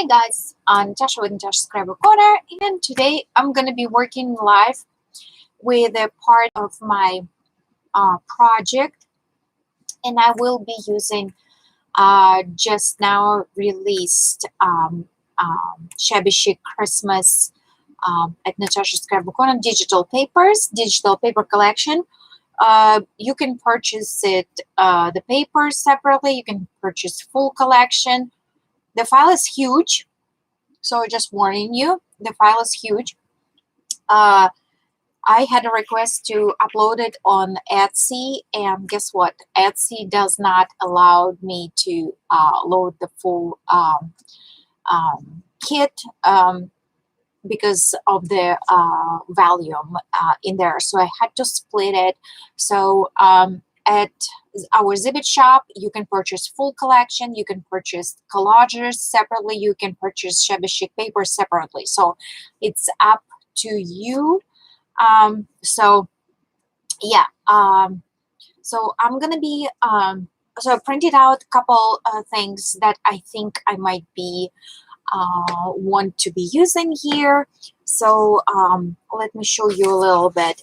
Hi guys, I'm Natasha with Natasha'ScrapbooKorner, and today I'm going to be working live with a part of my project, and I will be using just now released Shabby Chic Christmas at Natasha'ScrapbooKorner digital paper collection. You can purchase it, the papers separately. You can purchase full collection. The file is huge, so just warning you, the file is huge. I had a request to upload it on Etsy, and guess what? Etsy does not allow me to load the full kit because of the volume in there. So I had to split it. So at our exhibit shop, you can purchase full collection, you can purchase collages separately, you can purchase Shabby Chic paper separately. So it's up to you. So yeah, so I'm gonna be so I printed out a couple things that I think I might be want to be using here. So let me show you a little bit.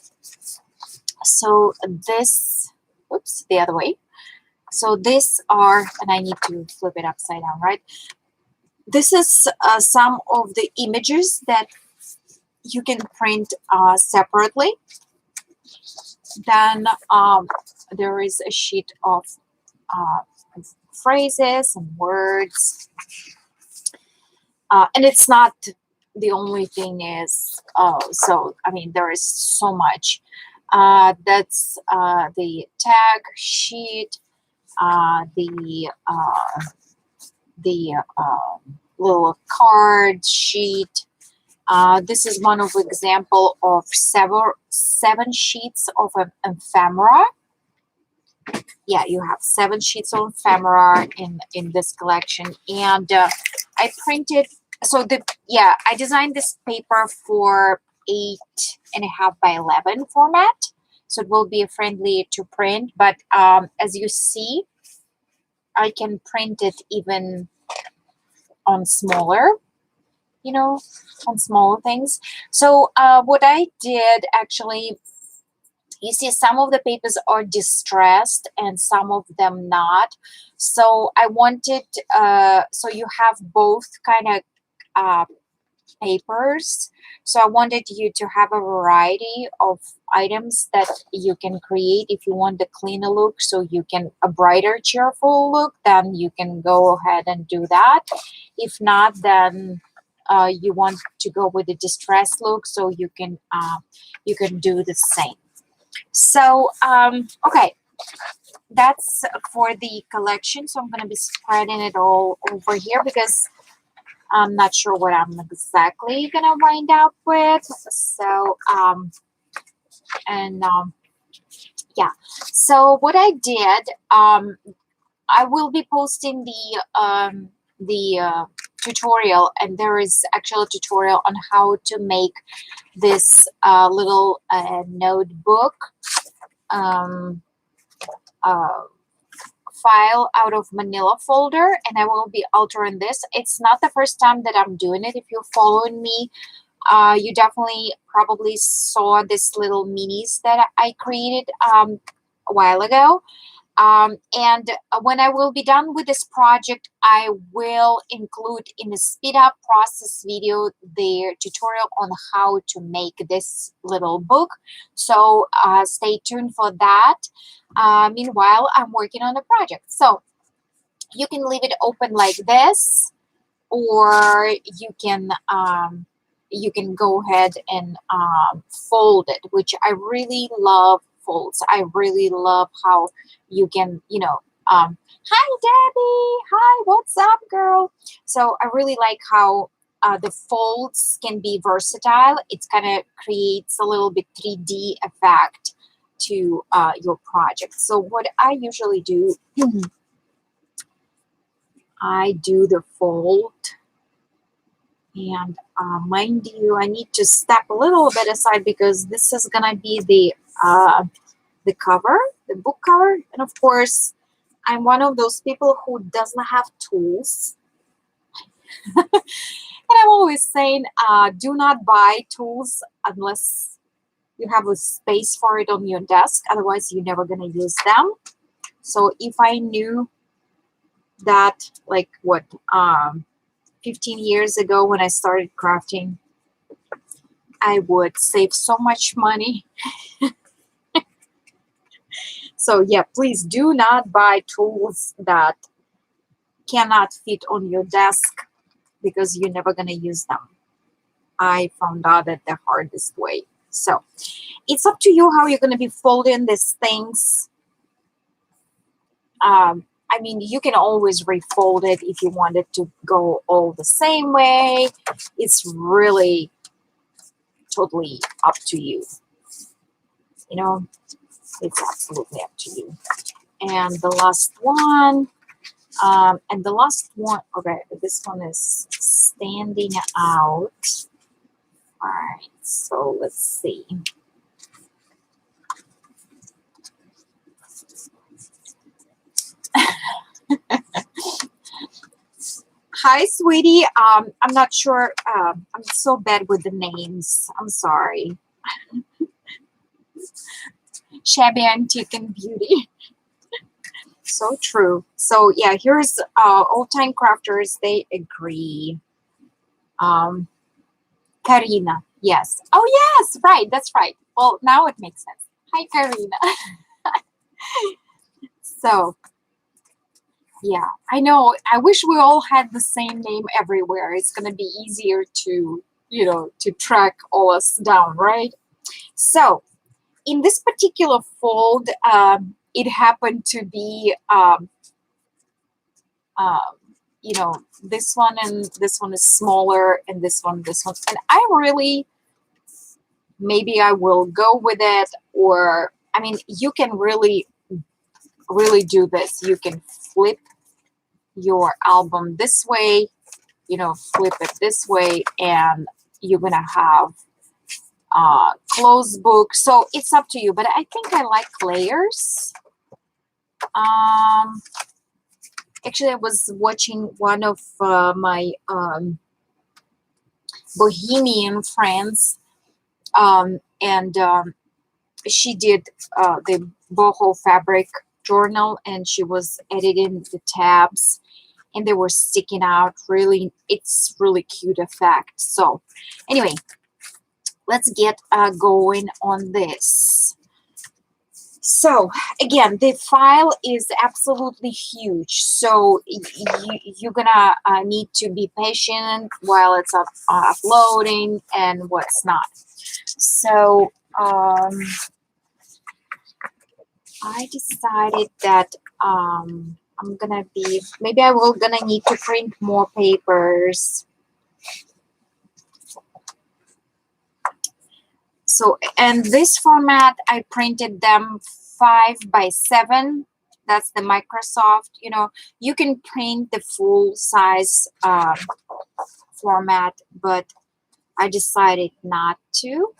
So this, oops, the other way. So these are, and I need to flip it upside down, right? This is some of the images that you can print separately. Then there is a sheet of phrases and words. And it's not the only thing is, so I mean, there is so much. That's the tag sheet, the little card sheet. This is one of example of seven sheets of an ephemera. Yeah, you have 7 sheets of ephemera in this collection, and I printed. So I designed this paper for 8.5 by 11 format, so it will be friendly to print. But as you see, I can print it even on smaller, on smaller things. So what I did actually, you see some of the papers are distressed and some of them not. So I wanted, so you have both kind of papers. So I wanted you to have a variety of items that you can create. If you want the cleaner look, so you can a brighter, cheerful look, then you can go ahead and do that. If not, then you want to go with the distressed look, so you can do the same. So okay, that's for the collection. So I'm going to be spreading it all over here because I'm not sure what I'm exactly going to wind up with. So yeah, so what I did, I will be posting the tutorial, and there is actually a tutorial on how to make this little notebook file out of manila folder, and I will be altering this. It's not the first time that I'm doing it. If you're following me, you definitely probably saw this little minis that I created a while ago. And when I will be done with this project, I will include in the speed up process video the tutorial on how to make this little book. So stay tuned for that. Meanwhile, I'm working on the project. So you can leave it open like this, or you can go ahead and fold it, which I really love. Folds. I really love how you can, hi Debbie, hi, what's up, girl? So I really like how the folds can be versatile. It kind of creates a little bit 3D effect to your project. So what I usually do, I do the fold, and mind you, I need to step a little bit aside because this is gonna be the cover, the book cover. And of course, I'm one of those people who doesn't have tools. And I'm always saying, do not buy tools unless you have a space for it on your desk. Otherwise, you're never going to use them. So if I knew that, like, what, 15 years ago when I started crafting, I would save so much money. So yeah, please do not buy tools that cannot fit on your desk because you're never going to use them. I found out that the hardest way. So it's up to you how you're going to be folding these things. I mean, you can always refold it if you want it to go all the same way. It's really totally up to you. You know, it's absolutely up to you. And the last one, okay, this one is standing out. All right, so let's see. Hi, sweetie. I'm not sure. I'm so bad with the names. I'm sorry. Shabby Antique and Beauty. So true. So yeah, here's Old Time Crafters. They agree. Karina. Yes. Oh yes, right. That's right. Well, now it makes sense. Hi, Karina. So yeah, I know. I wish we all had the same name everywhere. It's gonna be easier to, you know, to track all us down, right? So in this particular fold, it happened to be, you know, this one and this one is smaller, and this one, and I really, maybe I will go with it, or I mean, you can really do this. You can flip your album this way, you know, flip it this way, and you're gonna have closed book. So it's up to you, but I think I like layers. Actually, I was watching one of my Bohemian friends, and she did the boho fabric journal, and she was editing the tabs, and they were sticking out. Really, it's really cute effect. So anyway, let's get going on this. So again, the file is absolutely huge, so you're gonna need to be patient while it's uploading and what's not. So I decided that I'm gonna be, maybe I will gonna need to print more papers. So, and this format, I printed them 5 by 7. That's the Microsoft. You know, you can print the full size format, but I decided not to.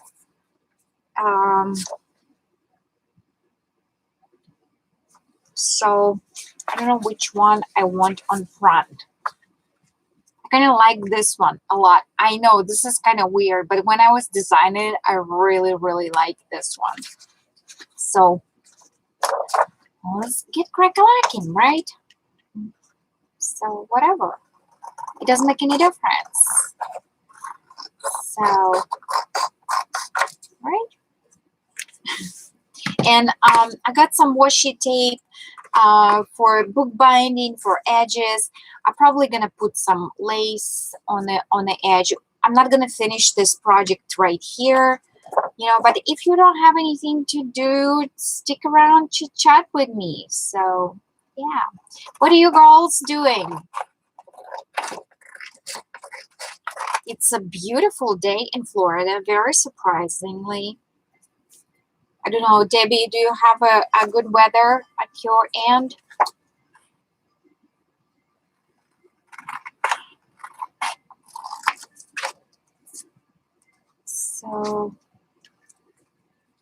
So I don't know which one I want on front. I kind of like this one a lot. I know this is kind of weird, but when I was designing it, I really, really like this one. So let's get crack-a-lacking, right? So whatever. It doesn't make any difference. So, right? And I got some washi tape for bookbinding, for edges. I'm probably gonna put some lace on the edge. I'm not gonna finish this project right here, you know, but if you don't have anything to do, stick around, chit chat with me. So yeah, what are you girls doing? It's a beautiful day in Florida, very surprisingly. I don't know, Debbie, do you have a good weather at your end? So,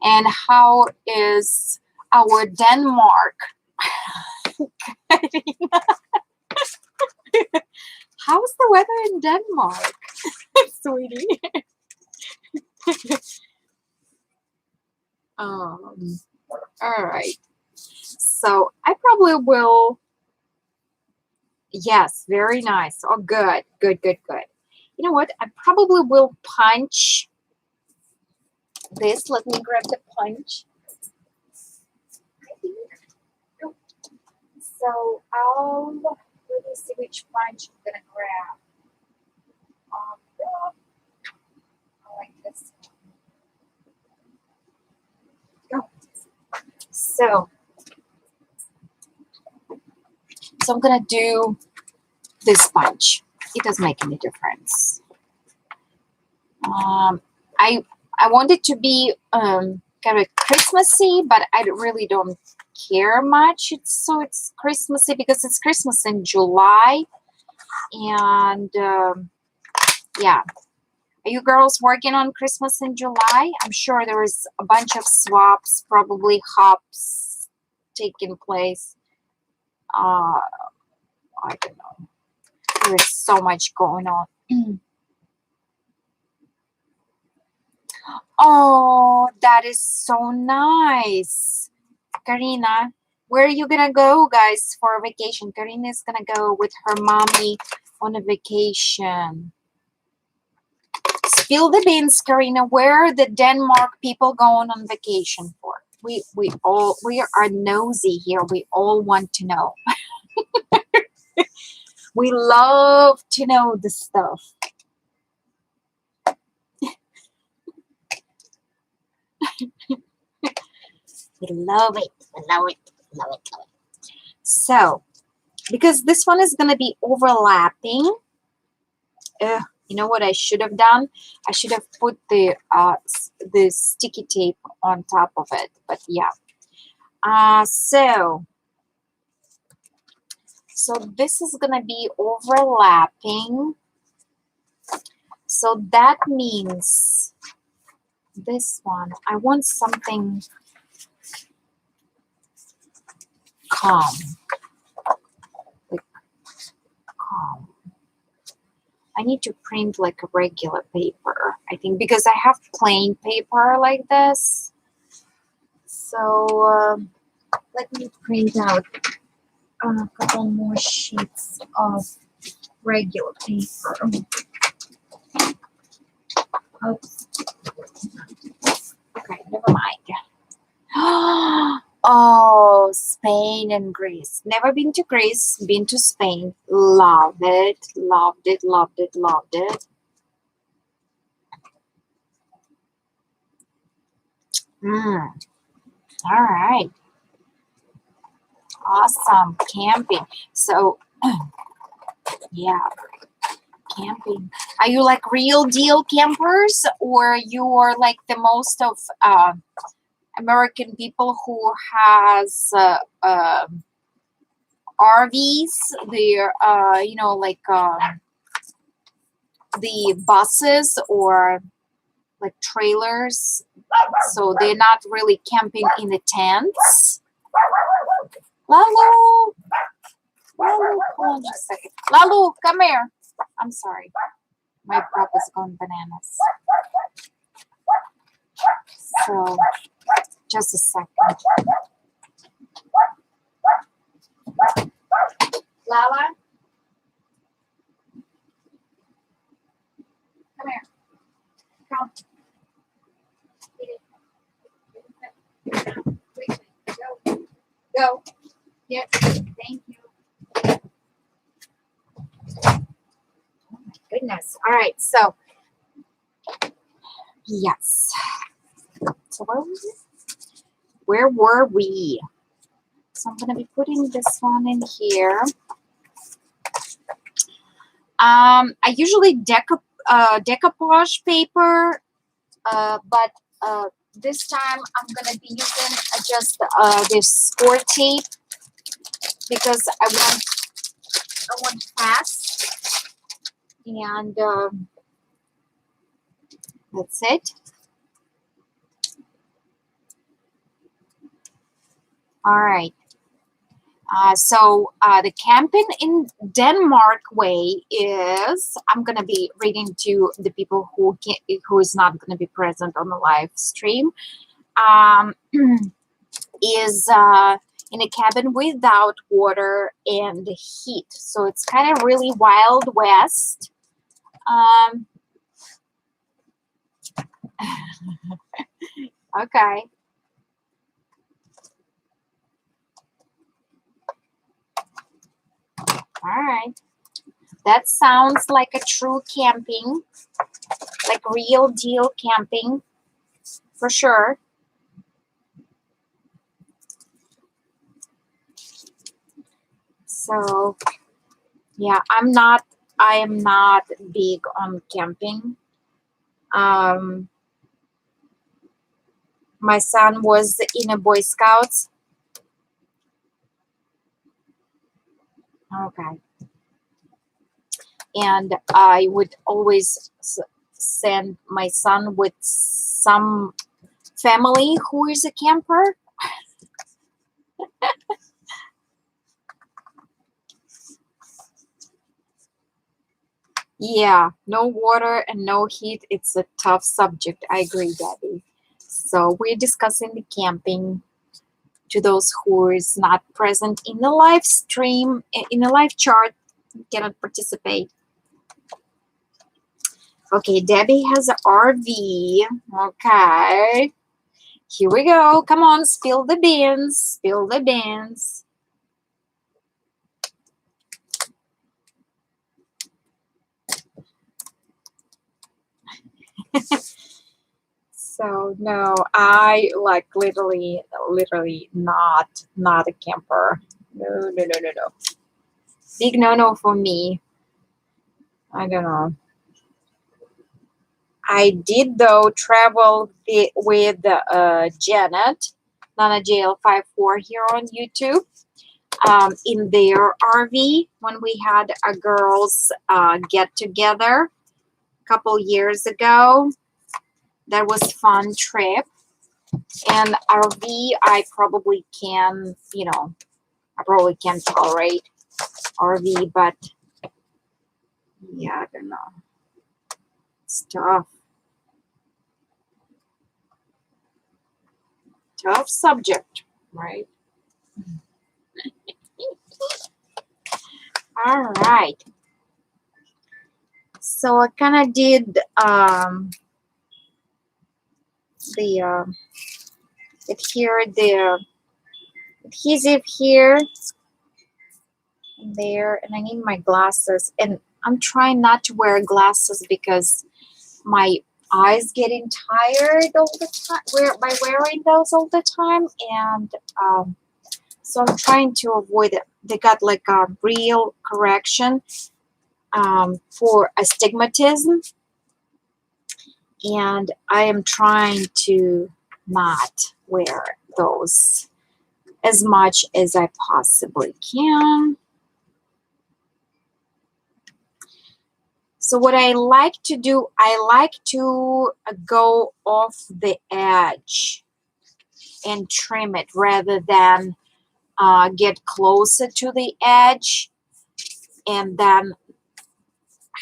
and how is our Denmark? How's the weather in Denmark, sweetie? All right. So I probably will. Yes, very nice. Oh, good, good, good, good. You know what? I probably will punch this. Let me grab the punch. I think. Oh, so let me see which punch I'm gonna grab. I like this. Go. So I'm gonna do this punch. It doesn't make any difference. I want it to be kind of Christmassy, but I really don't care much. It's Christmassy because it's Christmas in July, and yeah. Are you girls working on Christmas in July? I'm sure there is a bunch of swaps, probably hops taking place. I don't know. There's so much going on. Oh, that is so nice. Karina, where are you gonna go, guys, for a vacation? Karina is gonna go with her mommy on a vacation. Spill the beans, Karina. Where are the Denmark people going on vacation for? We are nosy here. We all want to know. We love to know the stuff. We love it. We love it. Love it. Love it. So, because this one is going to be overlapping, you know what I should have done? I should have put the sticky tape on top of it. But yeah. So this is going to be overlapping. So that means this one, I want something calm. Like calm. I need to print like a regular paper, I think, because I have plain paper like this. So let me print out a couple more sheets of regular paper. Oops. Okay, never mind. Oh, Spain and Greece. Never been to Greece, been to Spain. Loved it, loved it, loved it, loved it. All right. Awesome. Camping. So, yeah. Camping. Are you like real deal campers, or you are like the most of American people who has RVs? They're you know, like the buses or like trailers, so they're not really camping in the tents. Lalu, Lalu, hold on just a second. Lalu, come here. I'm sorry, my pup is going bananas. So, just a second. Lala, come here. Come. Quickly. Go. Go. Yes. Thank you. Oh my goodness. All right. So, yes. So where were we? So I'm going to be putting this one in here. I usually decoupage paper, but this time I'm going to be using just this score tape because I want fast, and that's it. All right. The camping in Denmark way is, I'm gonna be reading to the people who is not gonna be present on the live stream. Is in a cabin without water and heat, so it's kind of really Wild West. Okay. All right. That sounds like a true camping, like real deal camping, for sure. So, yeah, I am not big on camping. My son was in a Boy Scouts. Okay. And I would always send my son with some family who is a camper. Yeah, no water and no heat. It's a tough subject. I agree, Debbie. So we're discussing the camping. To those who is not present in the live stream, in the live chart, cannot participate. Okay, Debbie has an RV. Okay. Here we go. Come on, spill the beans. Spill the beans. So no, I like literally not a camper. No. Big no for me. I don't know. I did though travel with Janet, Nana JL54 here on YouTube, in their RV when we had a girls get together a couple years ago. That was fun trip. And RV, I probably can tolerate RV, but yeah, I don't know. It's tough. Tough subject, right? All right. So I kind of did the adhesive here and there, and I need my glasses, and I'm trying not to wear glasses because my eyes getting tired all the time by wearing those all the time, and so I'm trying to avoid it. They got like a real correction for astigmatism, and I am trying to not wear those as much as I possibly can. So what I like to do, I like to go off the edge and trim it rather than get closer to the edge and then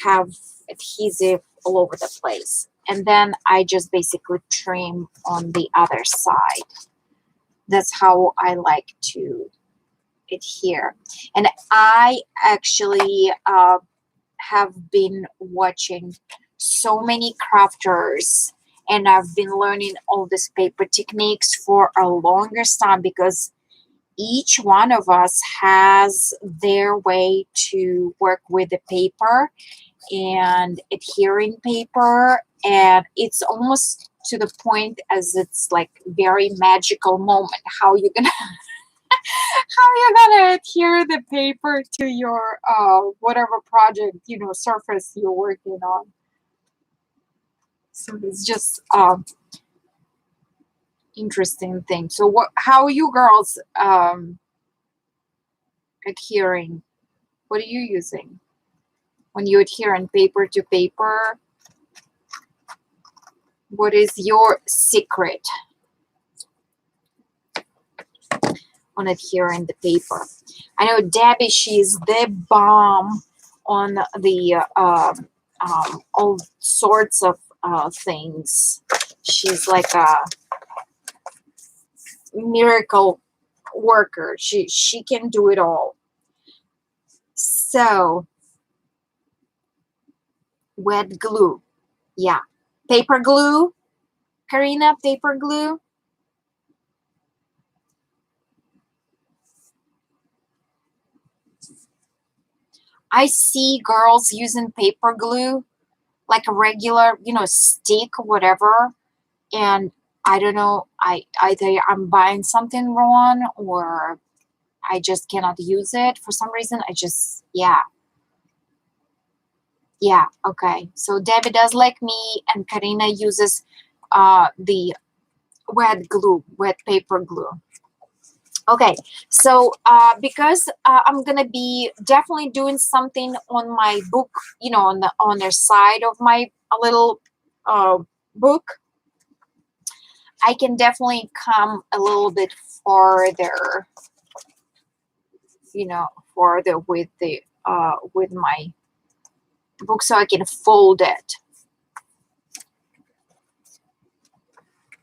have adhesive all over the place. And then I just basically trim on the other side. That's how I like to adhere. And I actually have been watching so many crafters, and I've been learning all these paper techniques for a longest time because each one of us has their way to work with the paper and adhering paper, and it's almost to the point as it's like very magical moment how you're gonna adhere the paper to your whatever project, surface you're working on. So it's just interesting thing. So how are you girls adhering? What are you using when you adhere on paper to paper? What is your secret? on adhering the paper. I know Debbie, she's the bomb on the all sorts of things. She's like a miracle worker. She can do it all. So wet glue, yeah, paper glue, Karina, paper glue. I see girls using paper glue like a regular, stick or whatever, and I don't know, either I'm buying something wrong or I just cannot use it for some reason. Yeah, okay. So Debbie does like me, and Karina uses the wet paper glue. Okay, so because I'm gonna be definitely doing something on my book, on the side of my little book, I can definitely come a little bit farther, farther with the with my book, so I can fold it.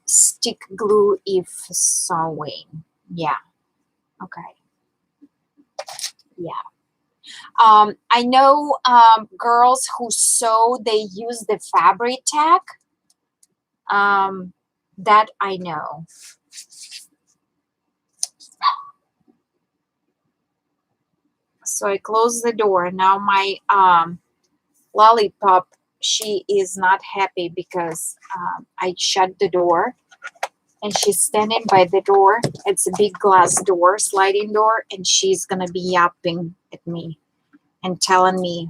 Stick glue if sewing. Yeah. Okay. Yeah. I know girls who sew, they use the fabric tack. That I know. So I close the door. Now my lollipop, she is not happy because I shut the door, and she's standing by the door. It's a big glass door, sliding door, and she's gonna be yapping at me and telling me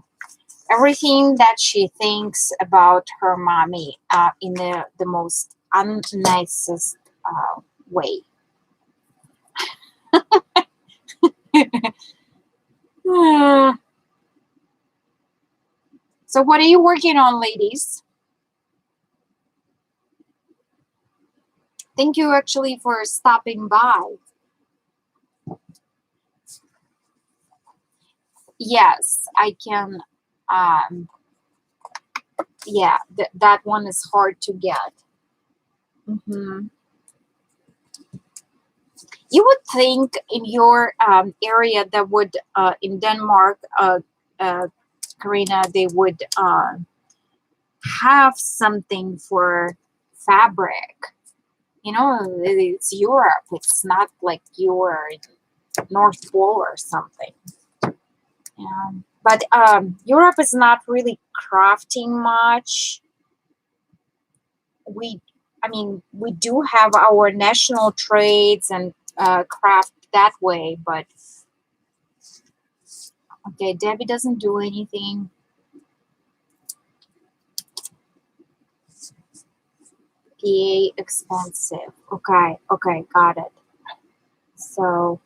everything that she thinks about her mommy in the most unnicest way. So what are you working on, ladies? Thank you actually for stopping by. Yes, I can. Yeah, that one is hard to get. You would think in your area that would, in Denmark, Karina, they would have something for fabric. It's Europe. It's not like you're North Pole or something. But Europe is not really crafting much. We do have our national trades and craft that way, but okay, Debbie doesn't do anything. PA expensive. Okay, got it. So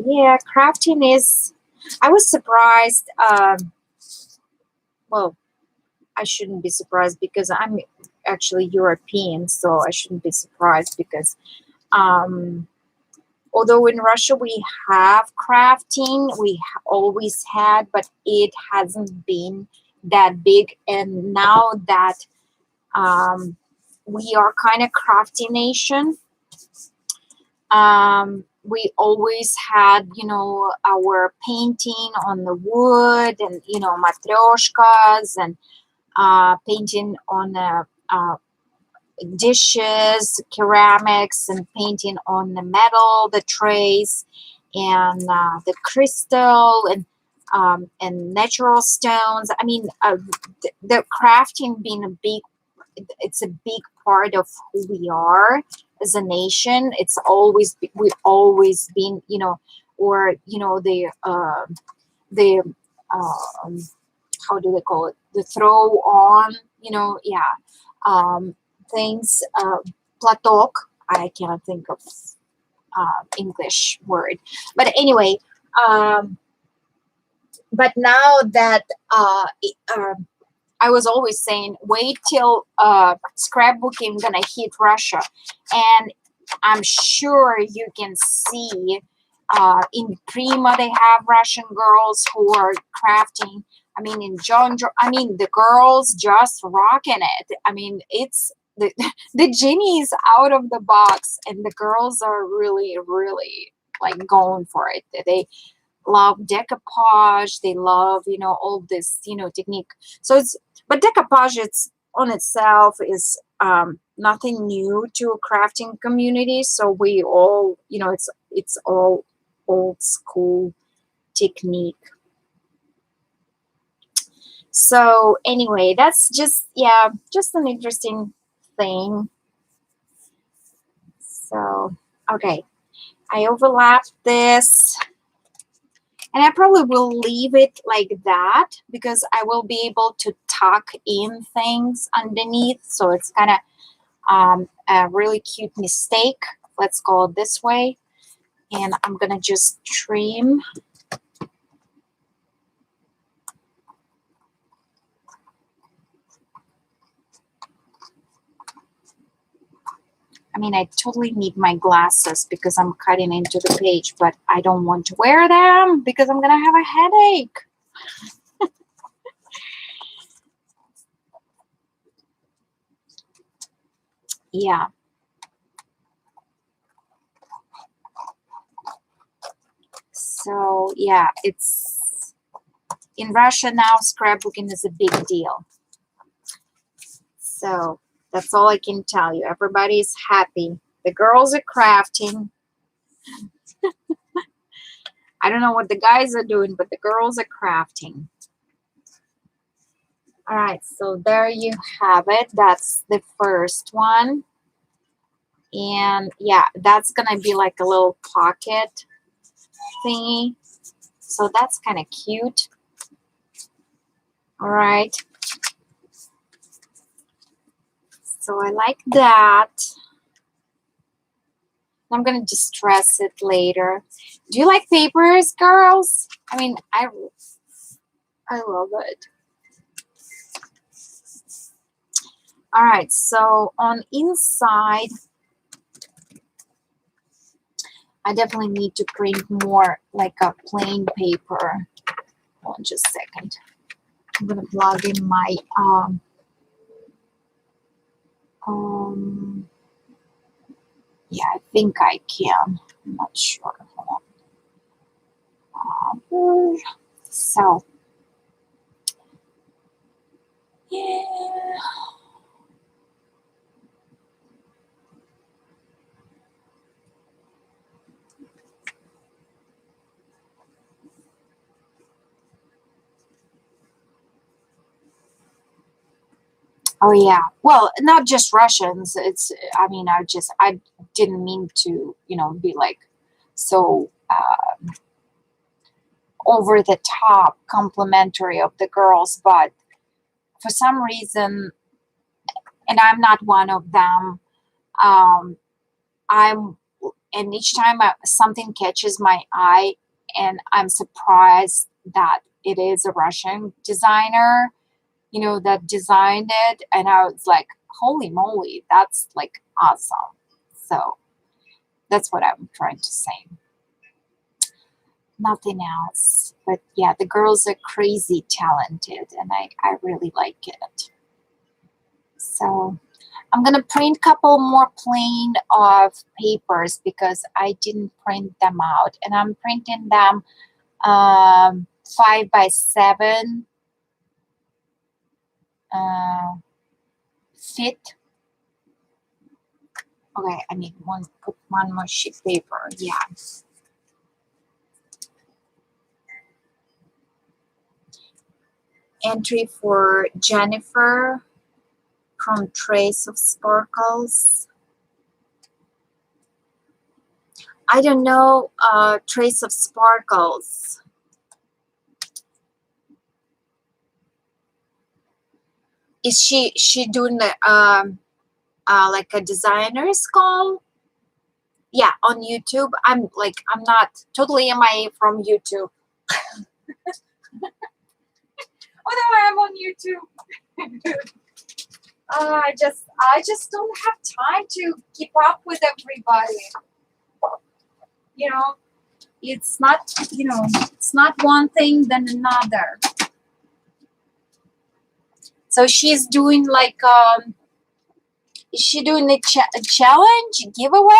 yeah, crafting is, I was surprised. Well, I shouldn't be surprised because I'm actually European, so I shouldn't be surprised because although in Russia we have crafting, we always had, but it hasn't been that big. And now that we are kind of crafty nation, we always had, our painting on the wood, and matryoshkas, and painting on dishes, ceramics, and painting on the metal, the trays, and the crystal, and natural stones. I mean, the crafting being it's a big part of who we are as a nation. It's always we've always been, or the how do they call it? The throw on, things, platok. I cannot think of English word, but anyway, but now that I was always saying, wait till scrapbooking gonna hit Russia, and I'm sure you can see in Prima they have Russian girls who are crafting. I mean, in John, I mean, the girls just rocking it. I mean, it's the the genie is out of the box, and the girls are really, really like going for it. They love decoupage. They love, you know, all this, you know, technique. So it's, but decoupage, it's on itself is nothing new to a crafting community. So we all, you know, it's all old school technique. So anyway, that's just, yeah, just an interesting thing. So, okay, I overlapped this, and I probably will leave it like that because I will be able to tuck in things underneath. So it's kind of a really cute mistake. Let's go this way. And I'm going to just trim. I mean, I totally need my glasses because I'm cutting into the page, but I don't want to wear them because I'm going to have a headache. Yeah. So, yeah, it's in Russia now, scrapbooking is a big deal. So, that's all I can tell you. Everybody's happy. The girls are crafting. I don't know what the guys are doing, but the girls are crafting. All right, so there you have it. That's the first one. And yeah, that's gonna be like a little pocket thingy. So that's kind of cute. All right. So I like that. I'm gonna distress it later. Do you like papers, girls? I mean, I love it. All right, so on inside, I definitely need to print more like a plain paper. Hold on just a second. I'm gonna plug in my yeah, I think I can. I'm not sure. Hold on. So yeah. Oh yeah. Well, not just Russians. It's, I mean, I didn't mean to, you know, be like so over the top complimentary of the girls, but for some reason, and I'm not one of them, I'm, and each time something catches my eye and I'm surprised that it is a Russian designer, you know, that designed it, and I was like, holy moly, that's like awesome. So that's what I'm trying to say. Nothing else. But yeah, the girls are crazy talented, and I really like it. So I'm gonna print a couple more plain of papers because I didn't print them out, and I'm printing them 5x7 fit. Okay, I need put one more sheet paper. Yeah. Entry for Jennifer from Trace of Sparkles. I don't know, Trace of Sparkles. Is she doing the like a designer's call? Yeah, on YouTube. I'm not totally MIA from YouTube. Although I'm on YouTube. I just don't have time to keep up with everybody. You know, it's not, it's not one thing then another. So she's doing like, is she doing a challenge, giveaway?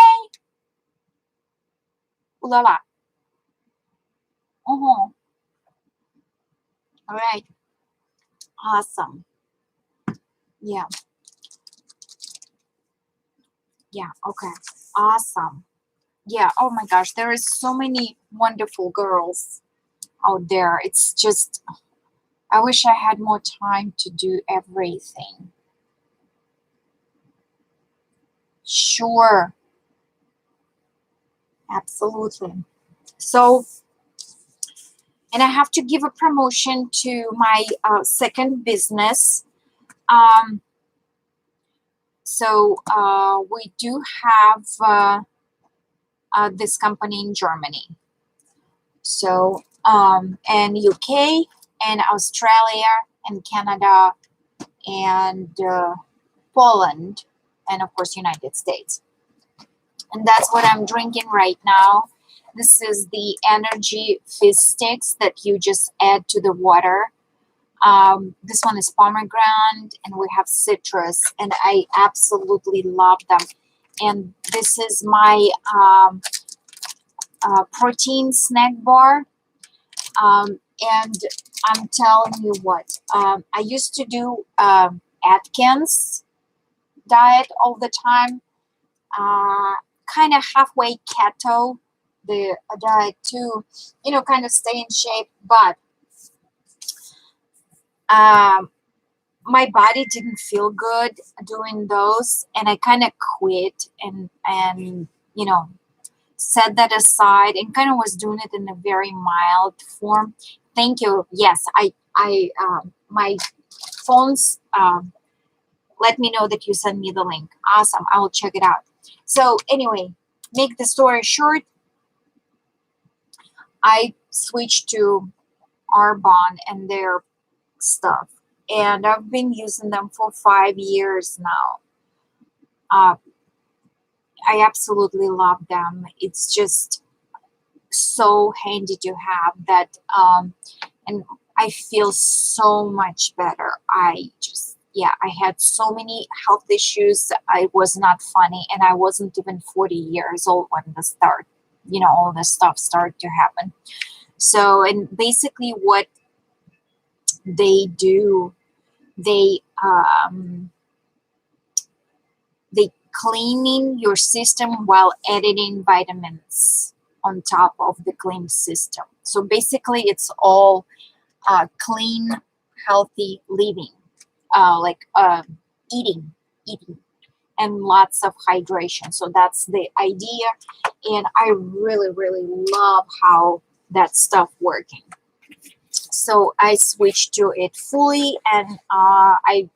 Ooh la la. Uh-huh. All right. Awesome. Yeah. Yeah. Okay. Awesome. Yeah. Oh my gosh. There is so many wonderful girls out there. It's just, I wish I had more time to do everything. Sure. Absolutely. So, and I have to give a promotion to my second business. Um, we do have this company in Germany. So, and UK and Australia and Canada and Poland and of course United States. And that's what I'm drinking right now. This is the energy fizz sticks that you just add to the water. This one is pomegranate and we have citrus and I absolutely love them. And this is my protein snack bar. And I'm telling you what, I used to do Atkins diet all the time, kind of halfway keto the diet to, kind of stay in shape, but my body didn't feel good doing those, and I kind of quit and set that aside and kind of was doing it in a very mild form. Thank you. Yes, my phones let me know that you send me the link. Awesome. I will check it out. So anyway, make the story short, I switched to Arbonne and their stuff, and I've been using them for 5 years now. Uh, I absolutely love them. It's just so handy to have that, and I feel so much better. I had so many health issues. I was not funny, and I wasn't even 40 years old when all this stuff started to happen. So, and basically what they do, they they cleaning your system while adding vitamins on top of the clean system. So basically it's all clean, healthy living, like eating and lots of hydration. So that's the idea, and I really really love how that stuff working. So I switched to it fully, and I've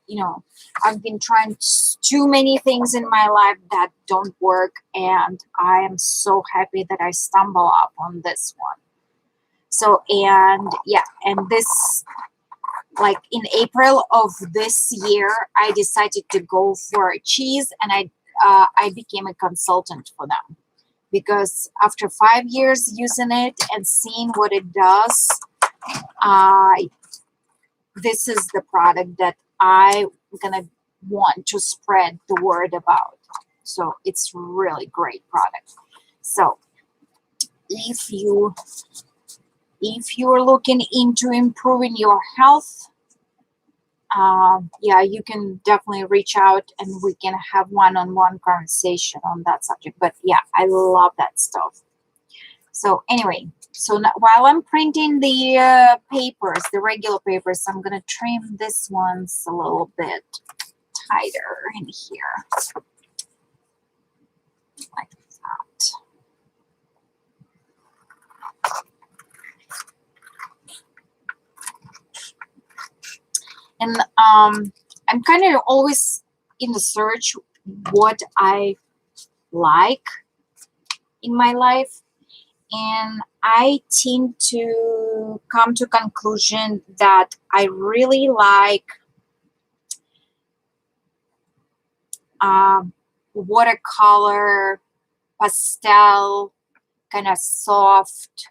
been trying too many things in my life that don't work, and I am so happy that I stumbled up on this one. So, and yeah, and this, like in April of this year, I decided to go for a cheese, and I became a consultant for them, because after 5 years using it and seeing what it does, this is the product that I'm gonna want to spread the word about. So it's really great product. So if you're looking into improving your health, you can definitely reach out and we can have one-on-one conversation on that subject. But yeah, I love that stuff. So anyway, so now, while I'm printing the papers, the regular papers, I'm gonna trim this ones a little bit tighter in here, like that. And I'm kind of always in the search what I like in my life, and I tend to come to conclusion that I really like watercolor, pastel, kind of soft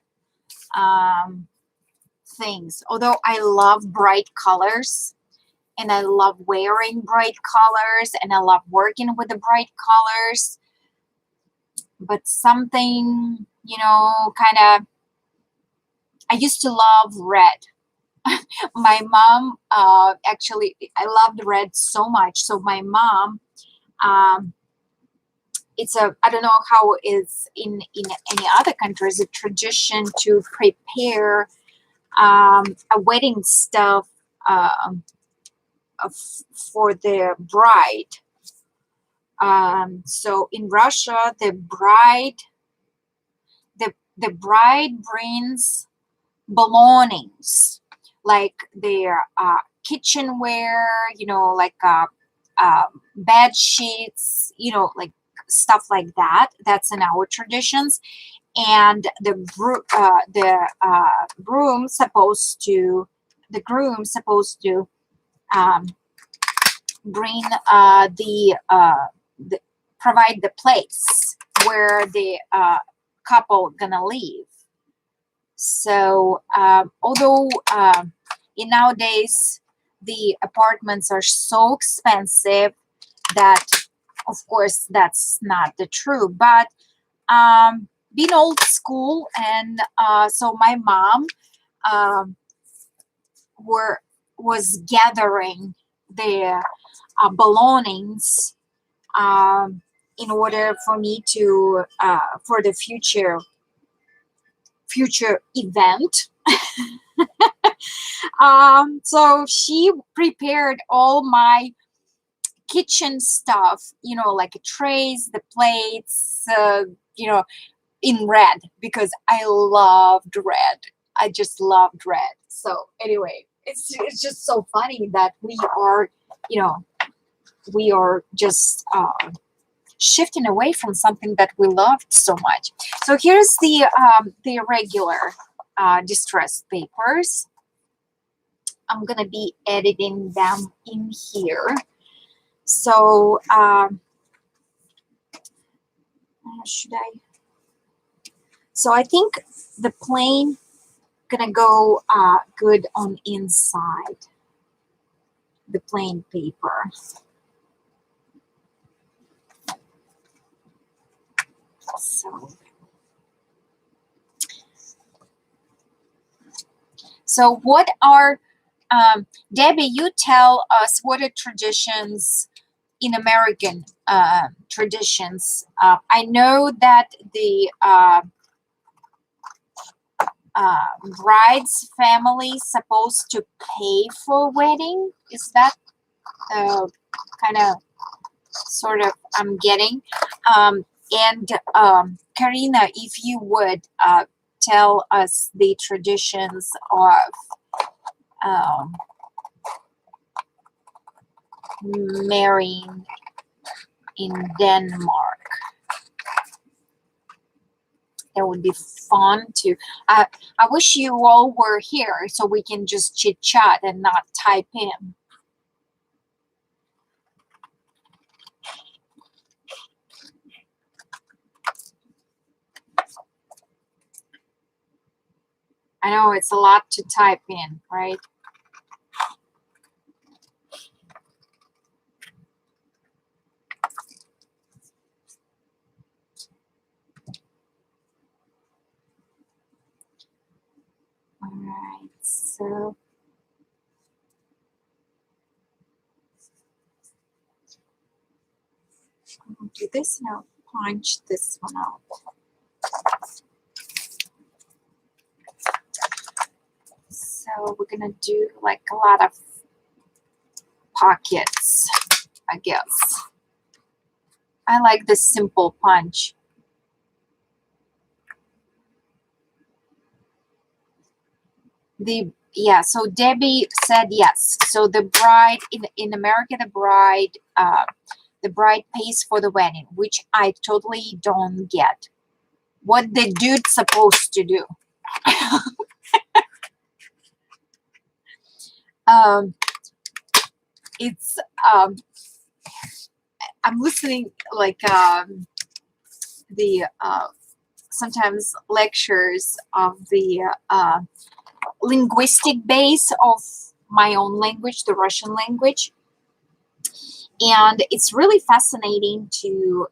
things. Although I love bright colors and I love wearing bright colors and I love working with the bright colors, but something, you know, kind of, I used to love red. My mom, actually, I loved red so much. So my mom, it's a, I don't know how it's in any other countries, a tradition to prepare a wedding stuff for the bride. So in Russia, the bride brings belongings like their kitchenware, you know, like bed sheets, you know, like stuff like that. That's in our traditions. And the groom supposed to, the groom supposed to bring the provide the place where the couple gonna live. So although in nowadays the apartments are so expensive that of course that's not the true, but being old school, and so my mom was gathering the belongings in order for me to for the future event. So she prepared all my kitchen stuff, you know, like trays, the plates, you know, in red, because I loved red. I just loved red. So anyway, it's just so funny that we are, you know, we are just shifting away from something that we loved so much. So here's the regular distressed papers. I'm gonna be editing them in here. So should I? So I think the plain gonna go good on inside. The plain paper. So what are, Debbie, you tell us what are traditions in American traditions. I know that the bride's family supposed to pay for wedding. Is that kind of sort of I'm getting? And Karina, if you would tell us the traditions of marrying in Denmark. That would be fun to. I wish you all were here so we can just chit chat and not type in. I know it's a lot to type in, right? All right, so I'll do this and I'll punch this one out. So we're gonna do like a lot of pockets, I guess. I like this simple punch. So Debbie said yes. So the bride in America, the bride pays for the wedding, which I totally don't get. What the dude's supposed to do? It's I'm listening like the sometimes lectures of the linguistic base of my own language, the Russian language, and it's really fascinating to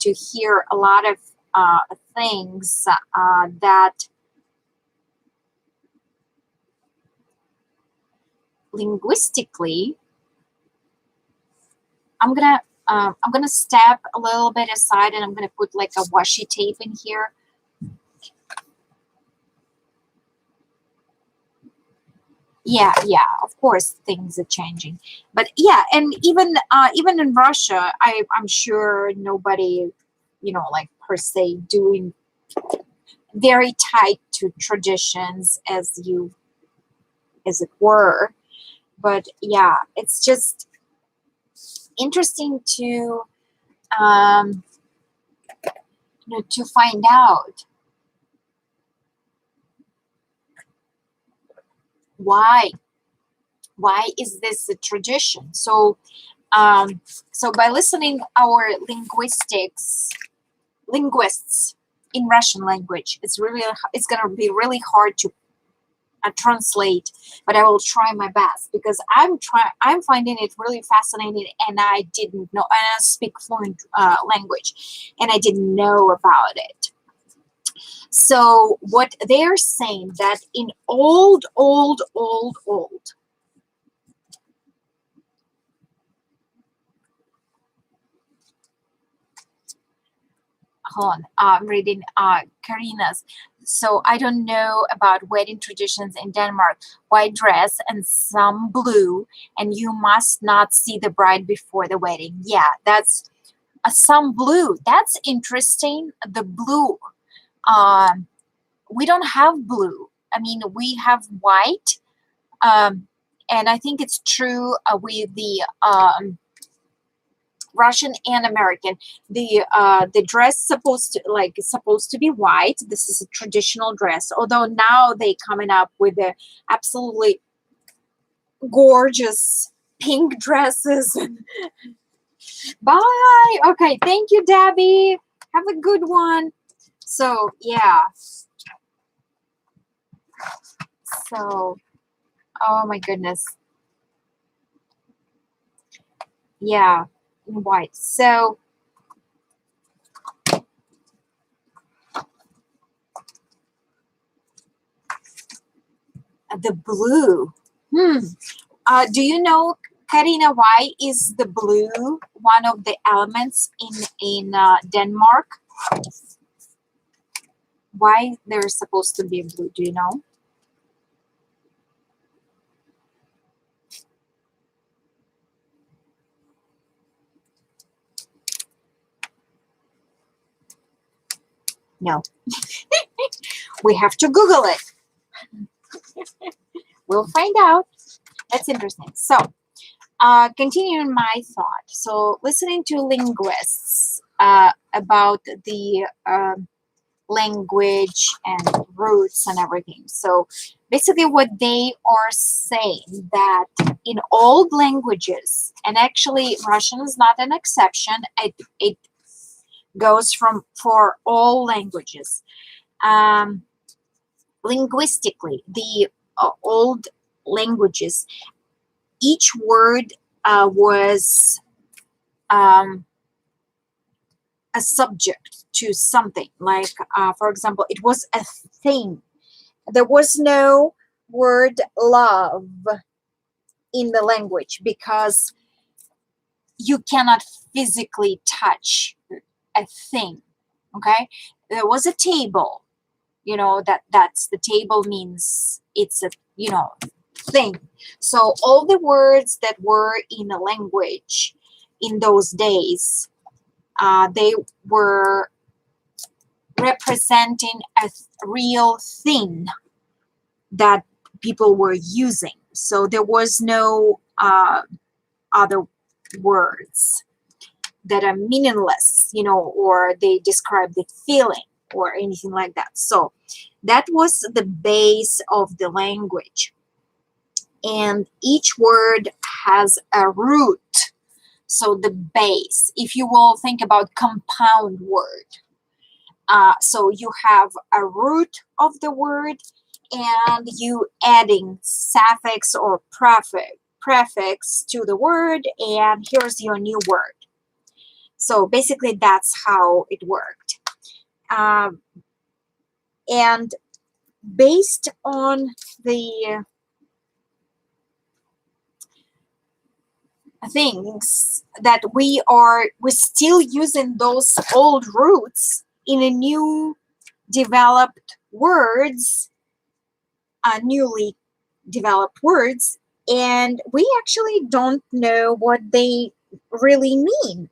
hear a lot of things that linguistically. I'm gonna step a little bit aside, and I'm gonna put like a washi tape in here. Yeah, of course things are changing, but yeah, and even in Russia, I'm sure nobody, like per se doing very tight to traditions as it were. But yeah, it's just interesting to to find out why is this a tradition. So by listening our linguists in Russian language, it's going to be really hard to translate, but I will try my best, because I'm finding it really fascinating, and I didn't know, and I speak fluent language, and I didn't know about it. So what they're saying, that in old hold on, I'm reading Karina's. So I don't know about wedding traditions in Denmark. White dress and some blue, and you must not see the bride before the wedding. Yeah, that's some blue. That's interesting. The blue. We don't have blue. I mean, we have white. And I think it's true with the Russian and American. The dress supposed to be white. This is a traditional dress. Although now they coming up with the absolutely gorgeous pink dresses. Bye. Okay, thank you, Debbie. Have a good one. So yeah. So, oh my goodness. Yeah, in white. So the blue. Do you know, Karina, why is the blue one of the elements in Denmark? Why there's supposed to be blue? Do you know? No. We have to Google it. We'll find out. That's interesting. So, continuing my thought. So, listening to linguists about the language and roots and everything. So, basically, what they are saying, that in old languages, and actually Russian is not an exception. It goes for all languages. Linguistically, the old languages, each word was a subject to something. Like, for example, it was a thing. There was no word love in the language, because you cannot physically touch a thing. Okay, there was a table. That's the table, means it's a thing. So all the words that were in a language in those days, they were representing a real thing that people were using. So there was no other words that are meaningless, or they describe the feeling or anything like that. So that was the base of the language. And each word has a root. So the base, if you will think about compound word. So you have a root of the word and you adding suffix or prefix to the word, and here's your new word. So basically that's how it worked. And based on the things that we're still using those old roots in a new developed words, newly developed words, and we actually don't know what they really mean.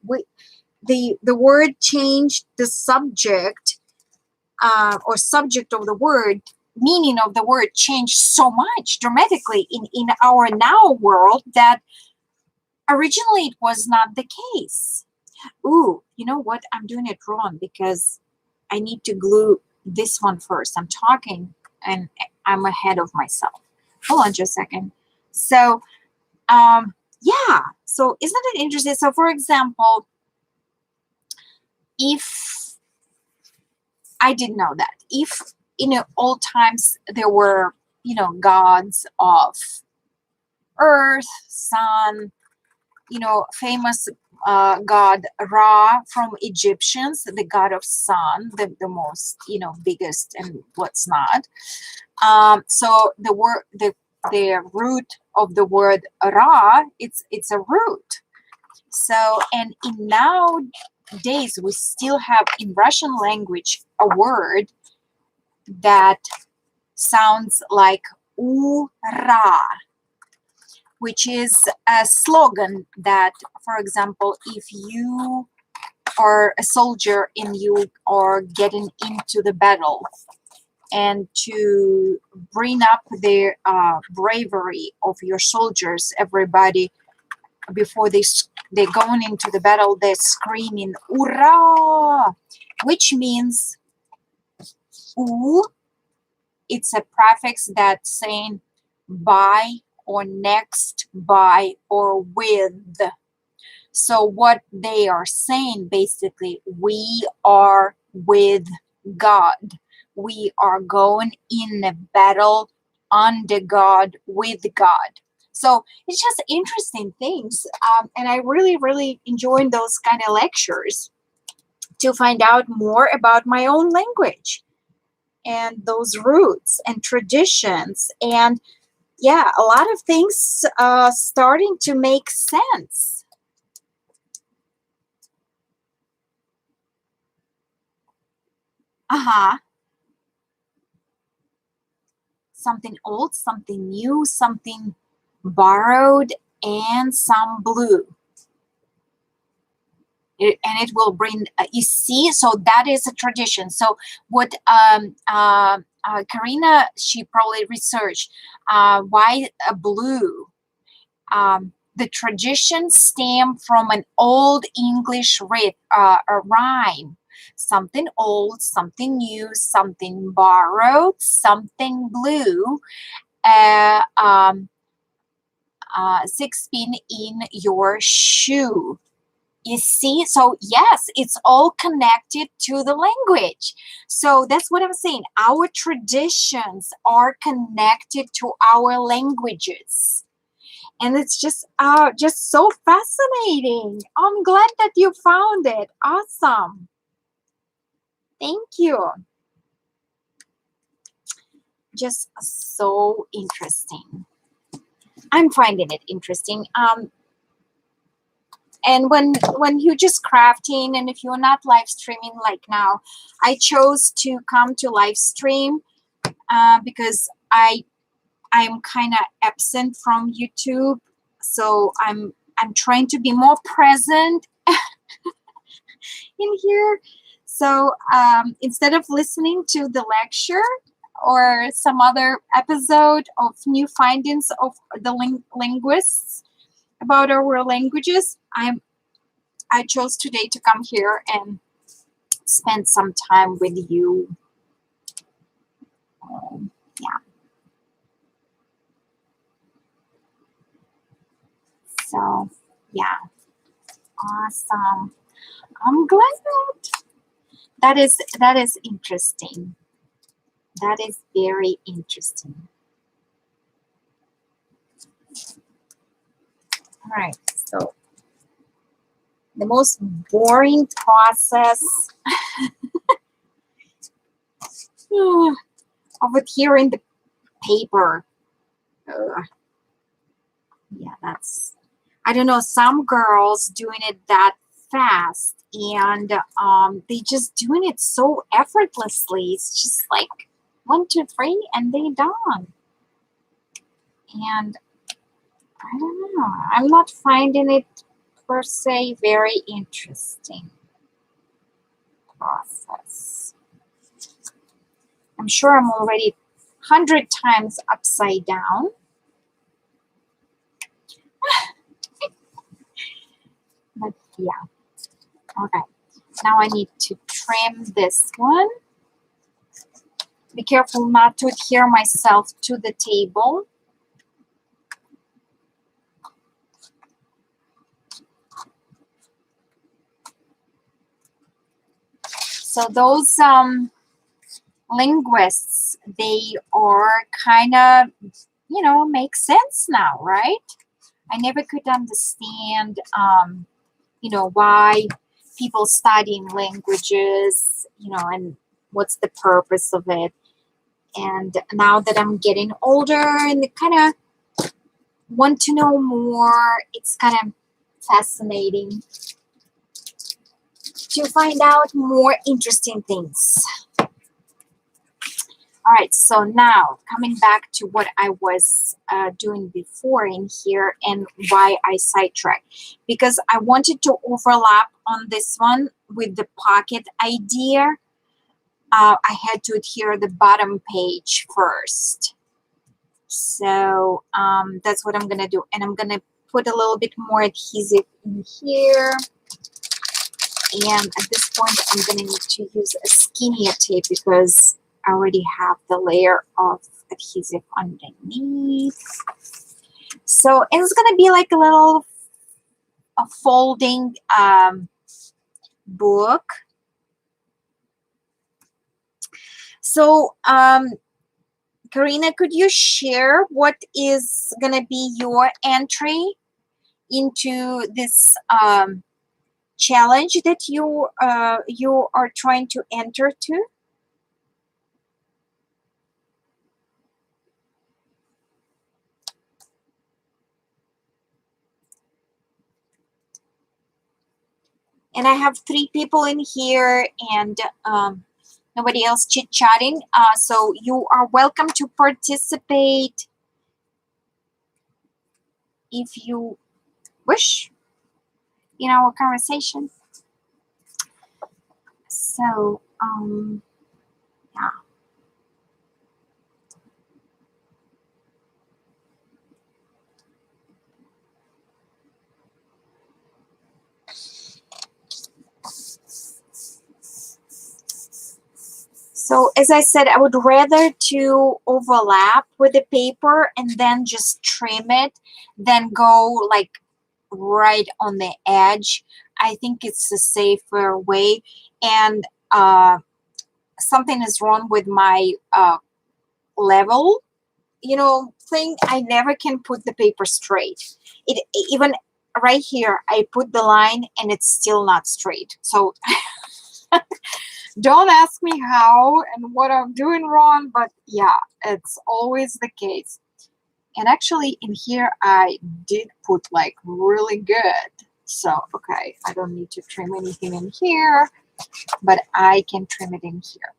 The word changed the subject, or subject of the word, meaning of the word changed so much dramatically in our now world that originally it was not the case. Ooh, you know what? I'm doing it wrong because I need to glue this one first. I'm talking and I'm ahead of myself. Hold on just a second. So, yeah. So isn't it interesting? So for example, if I didn't know that, if in old times there were, gods of earth, sun, famous god Ra from Egyptians, the god of sun, the most, biggest and what's not. So the root of the word Ra, it's a root. So, and in nowadays we still have in Russian language a word that sounds like Ura, which is a slogan that, for example, if you are a soldier and you are getting into the battle, and to bring up the bravery of your soldiers, everybody, before they going into the battle, they're screaming "Ura," which means "u." It's a prefix that's saying by or next, by or with. So what they are saying basically, we are with God. We are going in a battle under God, with God. So it's just interesting things. And I really, really enjoy those kind of lectures to find out more about my own language and those roots and traditions. And yeah, a lot of things starting to make sense. Something old, something new, something borrowed, and some blue. And it will bring, you see, so that is a tradition. So what Karina, she probably researched why blue. The tradition stemmed from an old English rhyme. Something old, something new, something borrowed, something blue. 6 pin in your shoe. You see, so yes, it's all connected to the language. So that's what I'm saying. Our traditions are connected to our languages. And it's just so fascinating. I'm glad that you found it. Awesome. Thank you. Just so interesting. I'm finding it interesting. And when you're just crafting, and if you're not live streaming like now, I chose to come to live stream because I'm kind of absent from YouTube, so I'm trying to be more present in here. So instead of listening to the lecture or some other episode of new findings of the linguists about our languages, I chose today to come here and spend some time with you. Yeah. So, yeah. Awesome. I'm glad. That is interesting. That is very interesting. All right. So the most boring process of adhering the paper. Yeah, that's, I don't know, some girls doing it that fast, and they just doing it so effortlessly. It's just like 1, 2, 3 and they done. And I don't know, I'm not finding it per se very interesting process. I'm sure I'm already 100 times upside down. But yeah. Okay. Now I need to trim this one. Be careful not to adhere myself to the table. So those linguists, they are kind of, you know, make sense now, right? I never could understand, you know, why people studying languages, you know, and what's the purpose of it. And now that I'm getting older and kind of want to know more, it's kind of fascinating to find out more interesting things. All right, so now coming back to what I was doing before in here and why I sidetracked. Because I wanted to overlap on this one with the pocket idea. I had to adhere the bottom page first. So that's what I'm going to do. And I'm going to put a little bit more adhesive in here. And at this point, I'm going to need to use a skinnier tape because I already have the layer of adhesive underneath. So it's going to be like a folding book. So, Karina, could you share what is going to be your entry into this challenge that you are trying to enter to? And I have 3 people in here and nobody else chit-chatting. So you are welcome to participate if you wish in our conversation. So, yeah. So as I said, I would rather to overlap with the paper and then just trim it than go like right on the edge. I think it's a safer way. And something is wrong with my level, you know, thing. I never can put the paper straight. It even right here, I put the line and it's still not straight. So don't ask me how and what I'm doing wrong, but yeah, it's always the case. And actually in here, I did put like really good. So, okay, I don't need to trim anything in here, but I can trim it in here.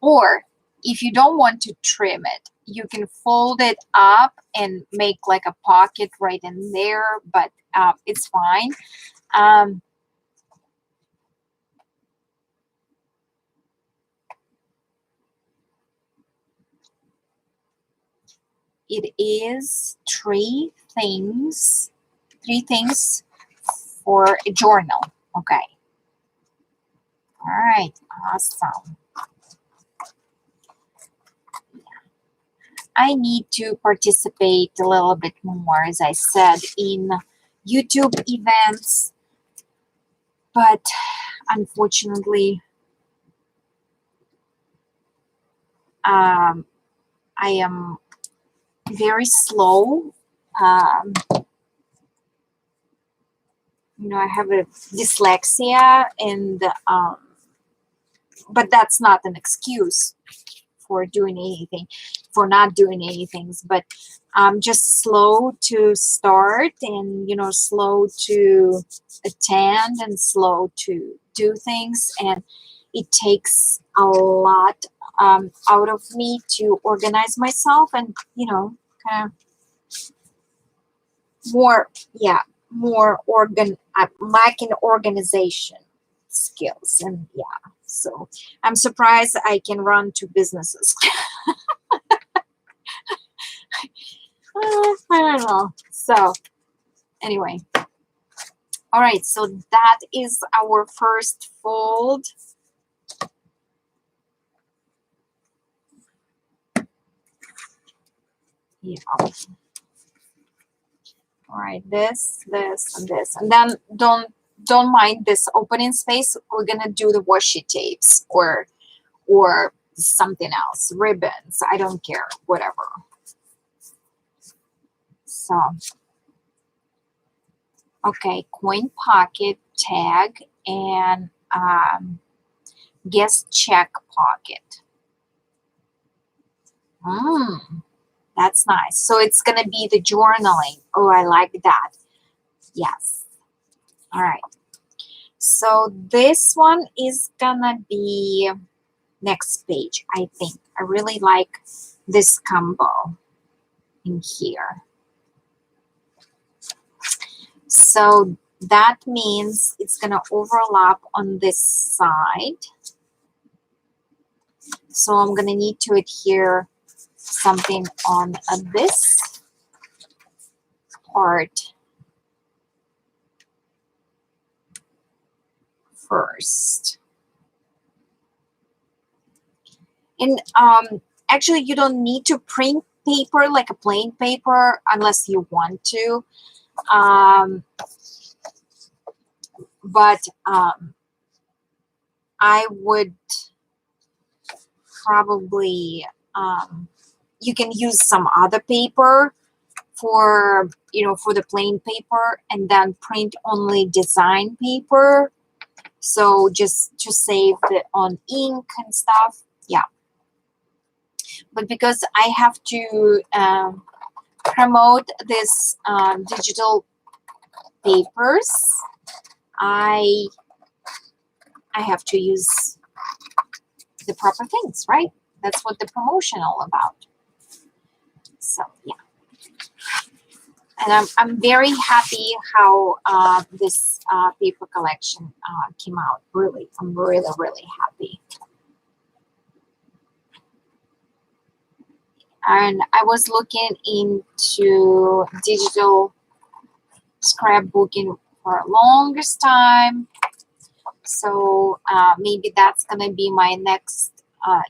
Or if you don't want to trim it, you can fold it up and make like a pocket right in there, but it's fine. It is 3 things for a journal. Okay. All right. Awesome. I need to participate a little bit more, as I said, in YouTube events but unfortunately, I am very slow. I have a dyslexia, and but that's not an excuse for doing anything, for not doing anything. But I'm just slow to start, and slow to attend, and slow to do things, and it takes a lot out of me to organize myself, and kind of more, yeah, more lacking organization skills, and yeah, so I'm surprised I can run two businesses. I don't know. So anyway, all right, so that is our first fold. Yeah. All right, this, and this, and then don't mind this opening space. We're gonna do the washi tapes or something else, ribbons. I don't care, whatever. So, okay, coin pocket, tag, and guest check pocket. That's nice. So it's gonna be the journaling. Oh, I like that. Yes. All right. So this one is gonna be next page, I think. I really like this combo in here. So that means it's gonna overlap on this side. So I'm gonna need to adhere something on this part first. And actually, you don't need to print paper like a plain paper unless you want to. But I would probably, you can use some other paper for the plain paper, and then print only design paper. So just to save on ink and stuff. Yeah. But because I have to promote this digital papers, I have to use the proper things, right? That's what the promotion all about. So yeah, and I'm very happy how this paper collection came out. Really, I'm really happy. And I was looking into digital scrapbooking for the longest time. So maybe that's going to be my next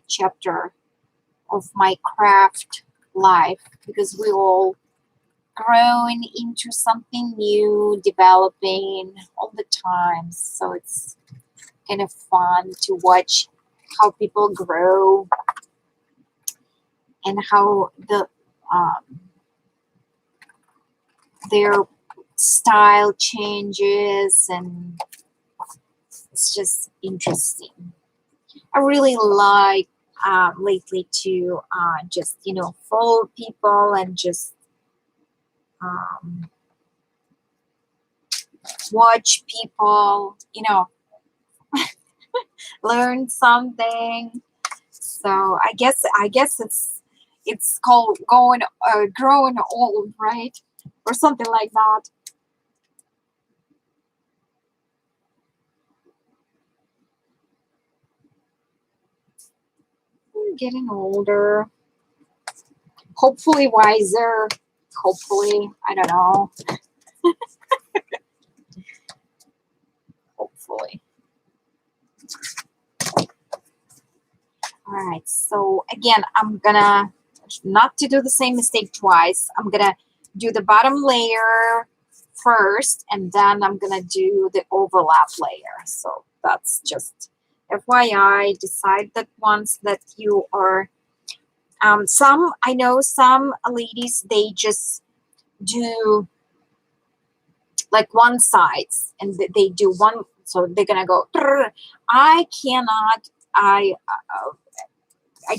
chapter of my craft life, because we all growing into something new, developing all the time. So it's kind of fun to watch how people grow and how their style changes, and it's just interesting. I really like lately to just follow people and just watch people learn something. So I guess it's called growing old, right? Or something like that. I'm getting older. Hopefully wiser. Hopefully, I don't know. Hopefully. All right. So again, I'm gonna not to do the same mistake twice. I'm gonna do the bottom layer first, and then I'm gonna do the overlap layer. So that's just FYI. Decide that once that you are I know some ladies, they just do like one size and they do one, so they're gonna go. I cannot. I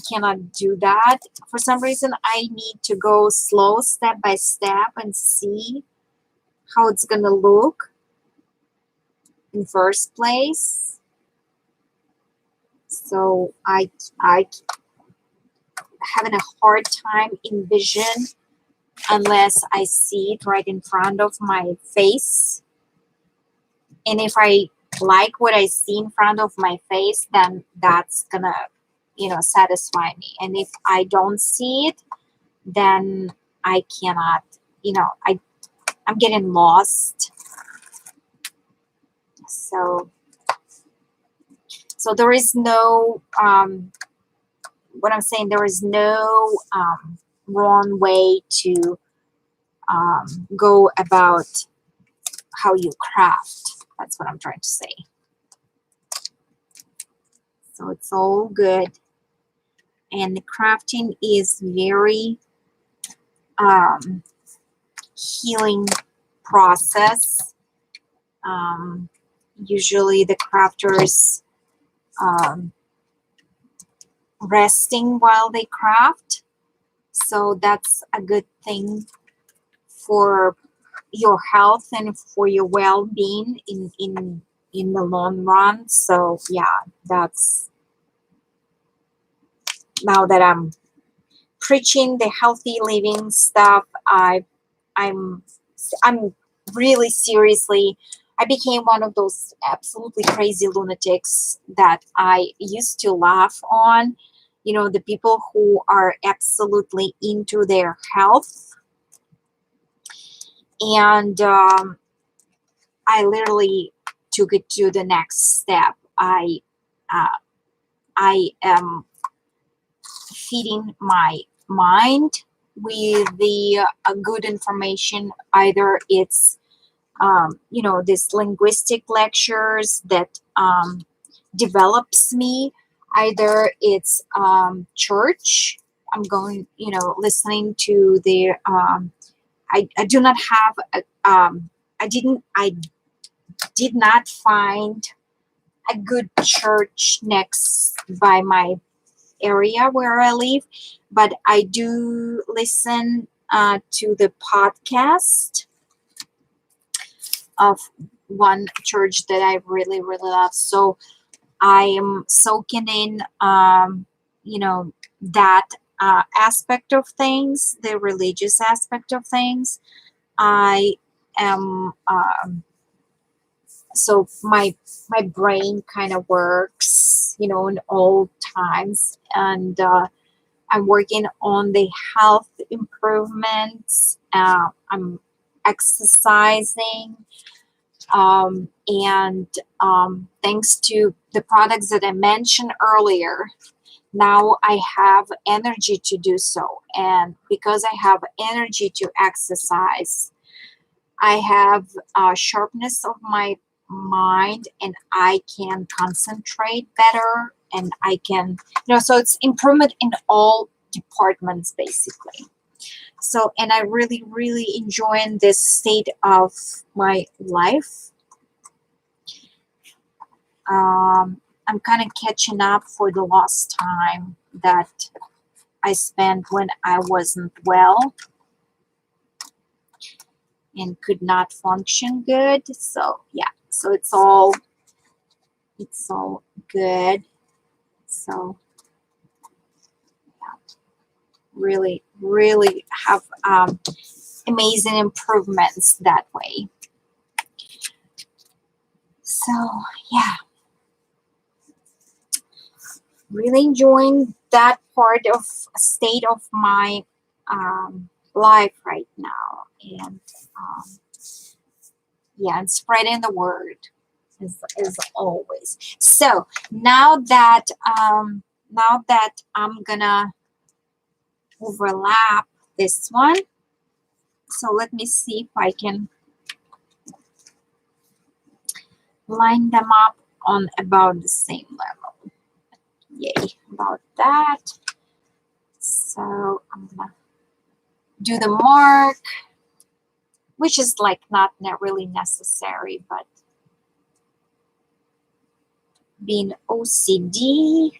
cannot do that. For some reason, I need to go slow, step by step, and see how it's gonna look in first place. So I having a hard time envision unless I see it right in front of my face. And if I like what I see in front of my face, then that's gonna, satisfy me. And if I don't see it, then I cannot, I'm getting lost. So there is no, what I'm saying, there is no wrong way to go about how you craft. That's what I'm trying to say. So it's all good. And the crafting is very healing process. Usually the crafters resting while they craft. So that's a good thing for your health and for your well-being in the long run. So yeah, that's, now that I'm preaching the healthy living stuff, I'm really seriously, I became one of those absolutely crazy lunatics that I used to laugh on. The people who are absolutely into their health. And I literally took it to the next step. I am feeding my mind with the good information. Either it's this linguistic lectures that develops me, either it's church. I'm going, listening to the I do not have I did not find a good church next by my area where I live, but I do listen to the podcast of one church that I really, really love. So I am soaking in, that aspect of things, the religious aspect of things. I am, so my brain kind of works, in all times. And I'm working on the health improvements. I'm exercising. And thanks to the products that I mentioned earlier, now I have energy to do so. And because I have energy to exercise, I have sharpness of my mind, and I can concentrate better, and I can, so it's improvement in all departments basically. So, and I really, really enjoying this state of my life. I'm kind of catching up for the lost time that I spent when I wasn't well and could not function good. So yeah, so it's all good. So yeah, really, really have amazing improvements that way. So yeah, really enjoying that part of state of my life right now. And yeah, and spreading the word is always. So now that I'm gonna overlap this one. So let me see if I can line them up on about the same level. Yay, about that. So I'm gonna do the mark, which is like not really necessary, but being OCD.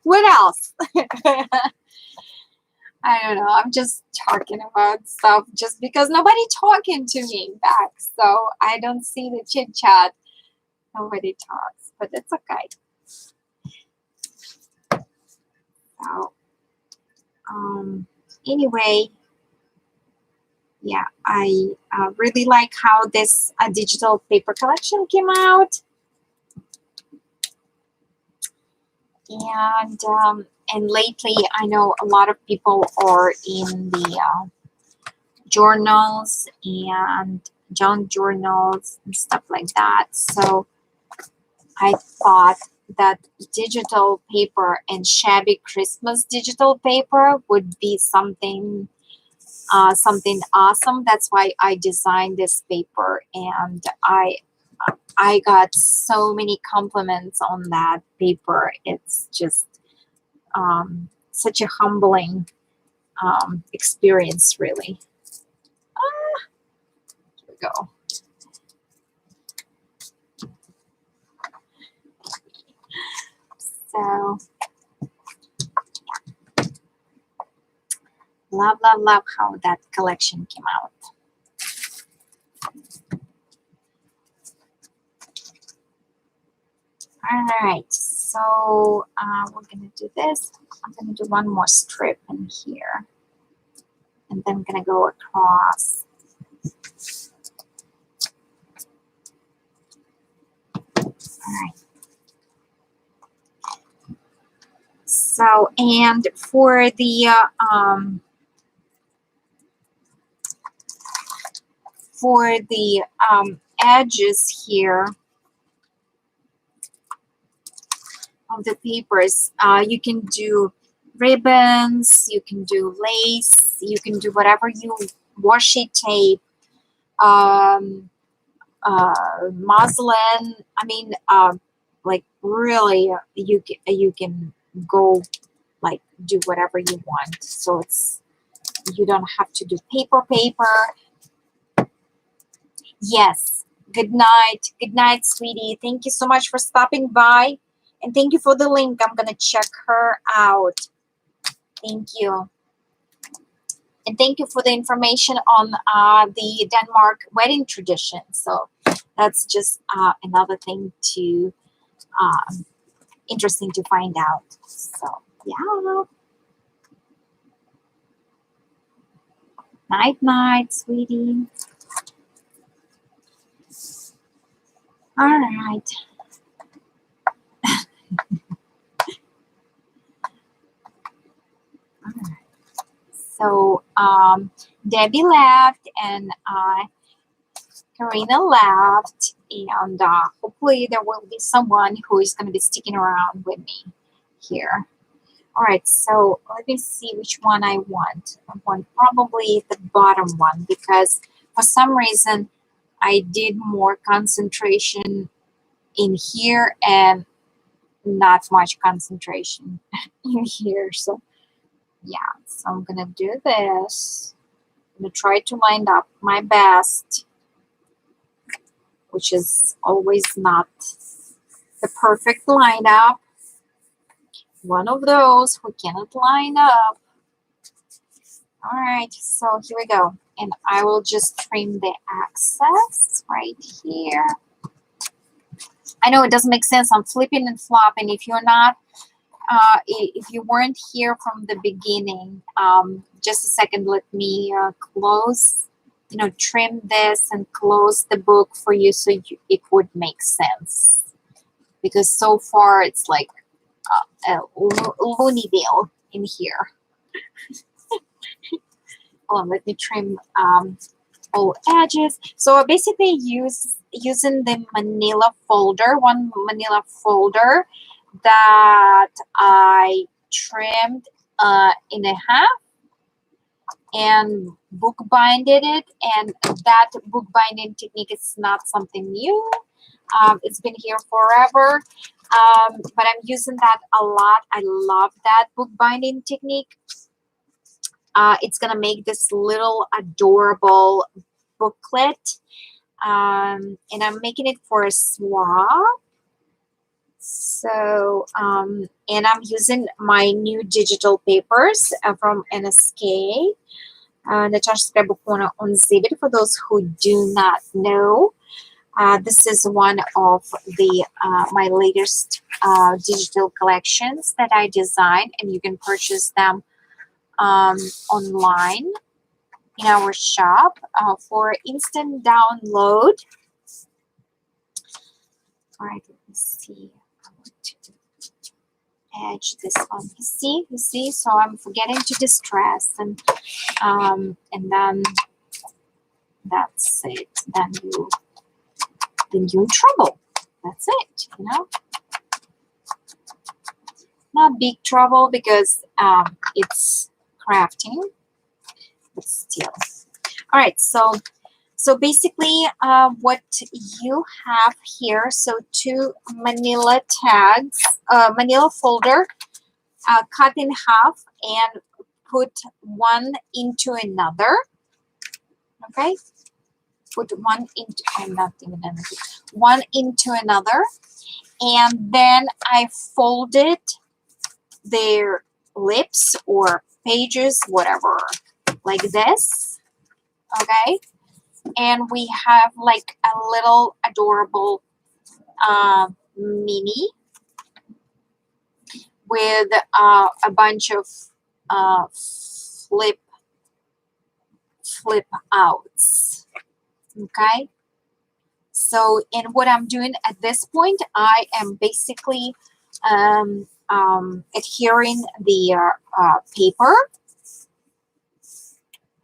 What else? I don't know. I'm just talking about stuff just because nobody talking to me back. So I don't see the chit chat. Nobody talks, but it's okay. So, anyway, yeah, I really like how this digital paper collection came out. And lately, I know a lot of people are in the journals and junk journals and stuff like that. So I thought that digital paper and shabby Christmas digital paper would be something awesome. That's why I designed this paper, and I got so many compliments on that paper. It's just such a humbling experience, really. Here we go. So, love how that collection came out. All right, so we're gonna do this. I'm gonna do one more strip in here, and then I'm gonna go across. All right. So, and for the edges here of the papers, you can do ribbons, you can do lace, you can do whatever you, washi tape, muslin. I mean, like really, you can go like do whatever you want. So it's, you don't have to do paper. Yes. Good night, sweetie. Thank you so much for stopping by, and thank you for the link. I'm gonna check her out. Thank you. And thank you for the information on the Denmark wedding tradition. So that's just another thing to interesting to find out. So yeah. Night, sweetie. All right. All right. So Debbie left, and Karina left, and hopefully there will be someone who is going to be sticking around with me here. All right, so let me see which one I want. I want probably the bottom one, because for some reason I did more concentration in here and not much concentration in here. So yeah, so I'm gonna do this. I'm gonna try to line up my best, which is always not the perfect lineup. One of those who cannot line up. All right, so here we go. And I will just trim the excess right here. I know it doesn't make sense. I'm flipping and flopping. If you're not, if you weren't here from the beginning, just a second, let me close, trim this and close the book for you, so it would make sense. Because so far it's like a loony bill in here. Hold on, let me trim all edges. So I basically using the manila folder, one manila folder that I trimmed in a half, and bookbinded it. And that bookbinding technique is not something new. It's been here forever, but I'm using that a lot. I love that bookbinding technique. It's gonna make this little adorable booklet, and I'm making it for a swab. So, and I'm using my new digital papers from NSK, Natasha'ScrapbooKorner on Zibit. For those who do not know, this is one of the my latest digital collections that I designed, and you can purchase them online in our shop for instant download. All right, let me see. I want to edge this on. You see. So I'm forgetting to distress, and then that's it. Then you're in trouble. That's it. You know, not big trouble because it's crafting, but still. All right, so basically what you have here, so 2 manila tags, manila folder, cut in half and put one into another. Okay, put one into, I'm not even anything, one into another, and then I folded their lips or pages, whatever, like this. Okay, and we have like a little adorable mini with a bunch of flip outs. Okay, so and what I'm doing at this point, I am basically adhering the paper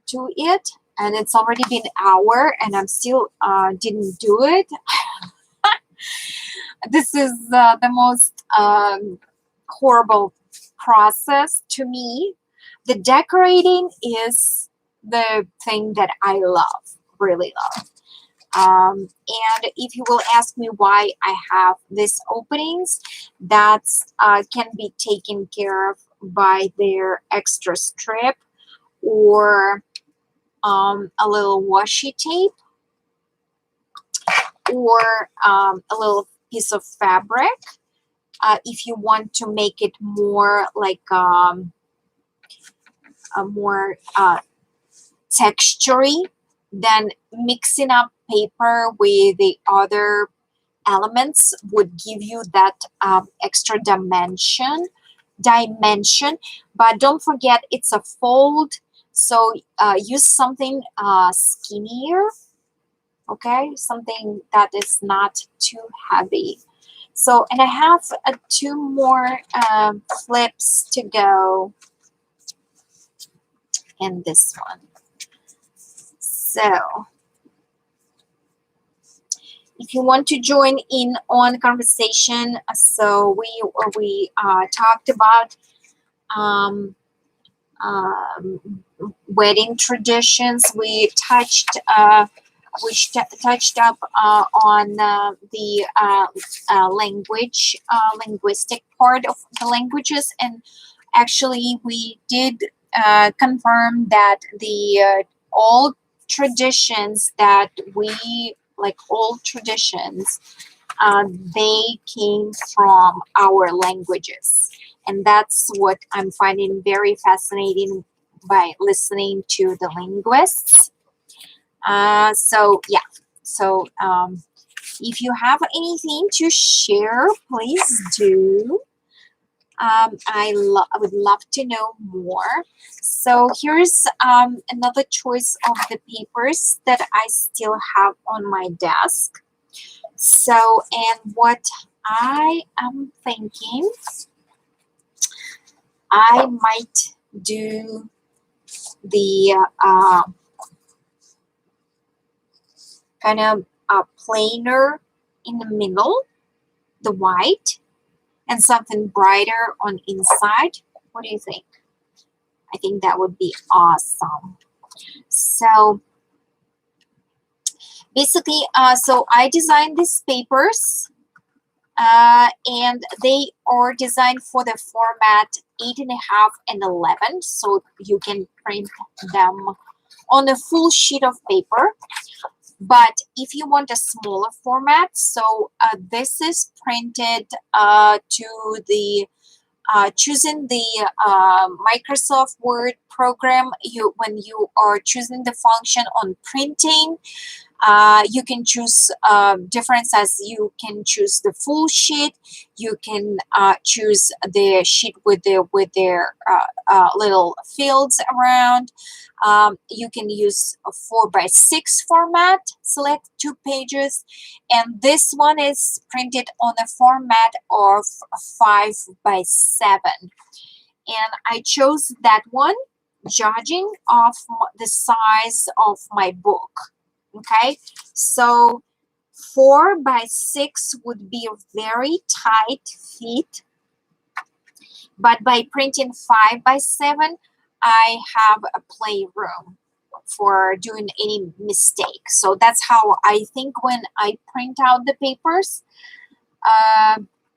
to it, and it's already been an hour and I'm still didn't do it. This is the most horrible process to me. The decorating is the thing that I love, really love. And if you will ask me why I have these openings, that can be taken care of by their extra strip or a little washi tape or a little piece of fabric. If you want to make it more like a more textury, then mixing up paper with the other elements would give you that extra dimension. But don't forget, it's a fold, so use something skinnier. Okay, something that is not too heavy. So, and I have 2 more flips to go in this one. So, if you want to join in on the conversation, so we talked about wedding traditions. We touched up on the linguistic part of the languages, and actually we did confirm that the old traditions that we like, old traditions, they came from our languages, and that's what I'm finding very fascinating by listening to the linguists. So yeah, so if you have anything to share, please do. I would love to know more. So here's another choice of the papers that I still have on my desk. So, and what I am thinking, I might do the kind of plainer in the middle, the white, and something brighter on inside. What do you think? I think that would be awesome. So basically, so I designed these papers, and they are designed for the format 8.5 and 11, so you can print them on a full sheet of paper. But if you want a smaller format, so this is printed to the choosing the Microsoft Word program. When you are choosing the function on printing, you can choose different sizes. You can choose the full sheet. You can choose the sheet with their little fields around. You can use a 4:6 format. Select 2 pages, and this one is printed on a format of 5:7. And I chose that one, judging of the size of my book. Okay, so 4:6 would be a very tight fit, but by printing 5:7, I have a playroom for doing any mistake. So that's how I think when I print out the papers.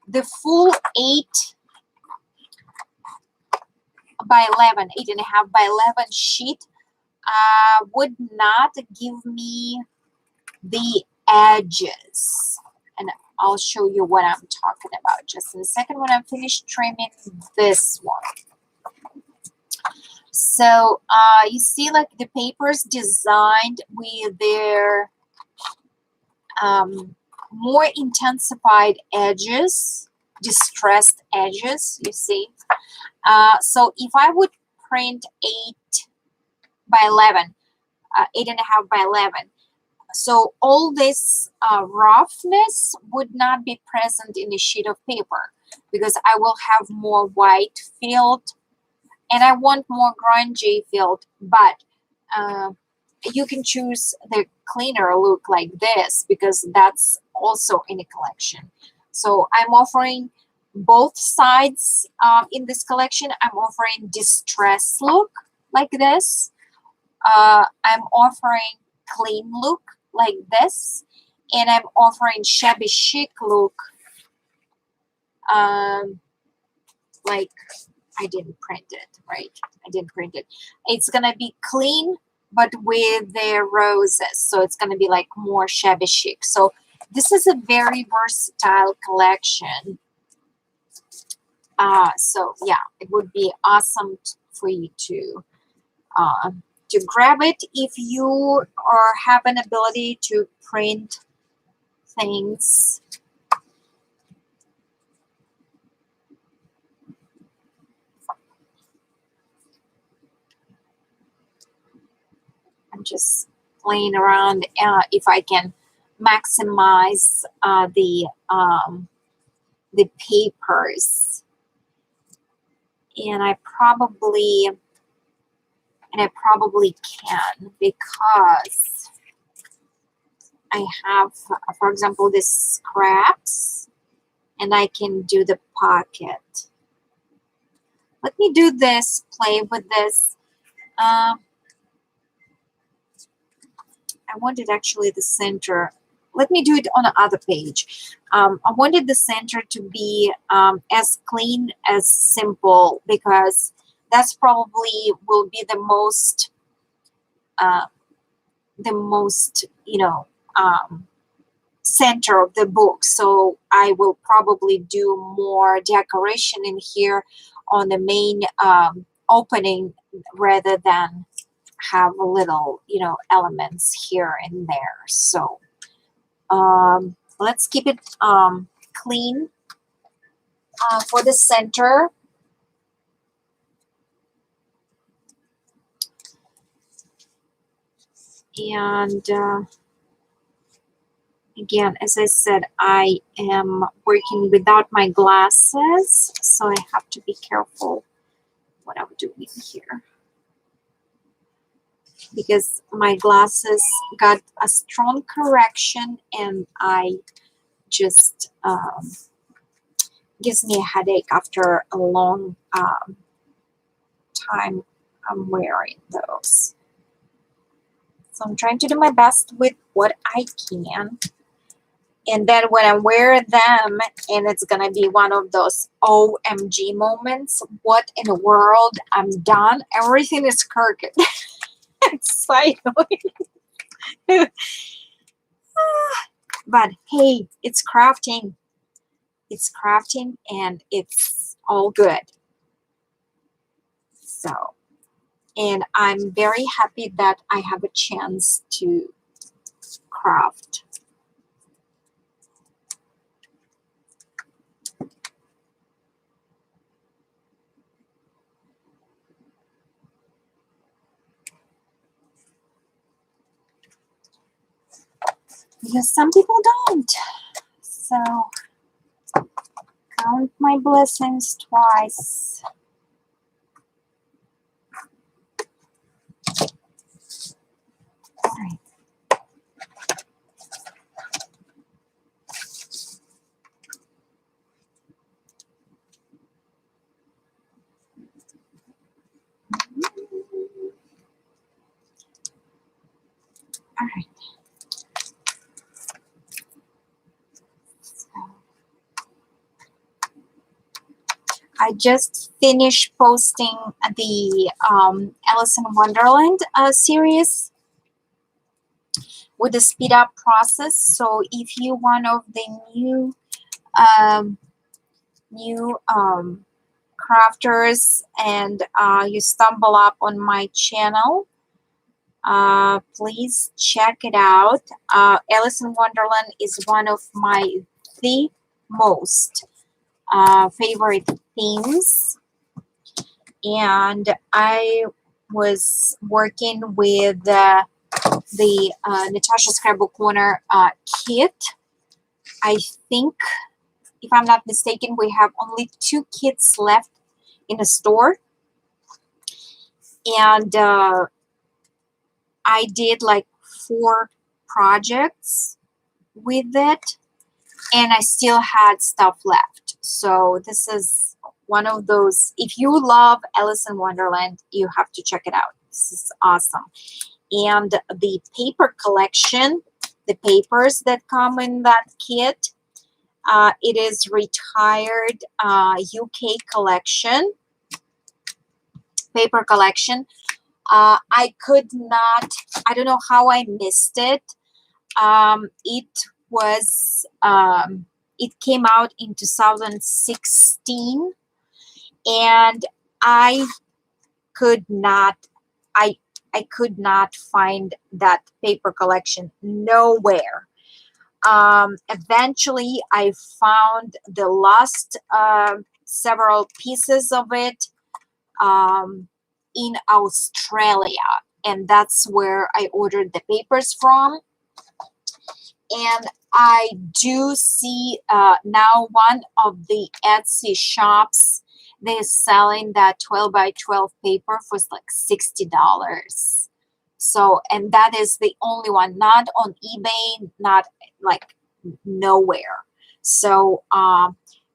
The full 8:11, 8.5 by 11 sheet would not give me the edges, and I'll show you what I'm talking about just in a second when I'm finished trimming this one. So you see, like, the papers designed with their more intensified edges, distressed edges, you see. So if I would print 8:11, 8.5 by 11, so all this roughness would not be present in the sheet of paper, because I will have more white filled, and I want more grungy filled. But you can choose the cleaner look like this, because that's also in the collection. So I'm offering both sides in this collection. I'm offering distress look like this. I'm offering clean look like this, and I'm offering shabby chic look like I didn't print it, right? I didn't print it. It's gonna be clean, but with the roses, so it's gonna be like more shabby chic. So this is a very versatile collection. So yeah, it would be awesome for you to grab it if you have an ability to print things. I'm just playing around if I can maximize the papers, and I probably can, because I have, for example, this scraps, and I can do the pocket. Let me do this, play with this. I wanted actually the center. Let me do it on the other page. I wanted the center to be as clean as simple, because that's probably will be the most, center of the book. So I will probably do more decoration in here on the main opening, rather than have a little, elements here and there. So let's keep it clean for the center. And again, as I said, I am working without my glasses, so I have to be careful what I'm doing here, because my glasses got a strong correction, and I just gives me a headache after a long time I'm wearing those. So I'm trying to do my best with what I can. And then when I wear them, and it's going to be one of those OMG moments, what in the world? I'm done. Everything is crooked. It's so annoying. But hey, it's crafting. It's crafting and it's all good. So, and I'm very happy that I have a chance to craft. Because some people don't. So count my blessings twice. All right. All right. So I just finished posting the Alice in Wonderland series with the speed up process. So if you one of the new crafters and you stumble up on my channel, please check it out. Alice in Wonderland is one of the most favorite themes, and I was working with the Natasha'ScrapbooKorner kit. I think, if I'm not mistaken, we have only 2 kits left in the store, and I did like 4 projects with it, and I still had stuff left. So this is one of those, if you love Alice in Wonderland, you have to check it out. This is awesome. And the paper collection, the papers that come in that kit, it is retired UK collection, paper collection. I could not, I don't know how I missed it. It came out in 2016, and I could not find that paper collection nowhere. Eventually I found the last several pieces of it in Australia, and that's where I ordered the papers from. And I do see now one of the Etsy shops, they're selling that 12 by 12 paper for like $60. So, and that is the only one, not on eBay, not like nowhere. So, yeah,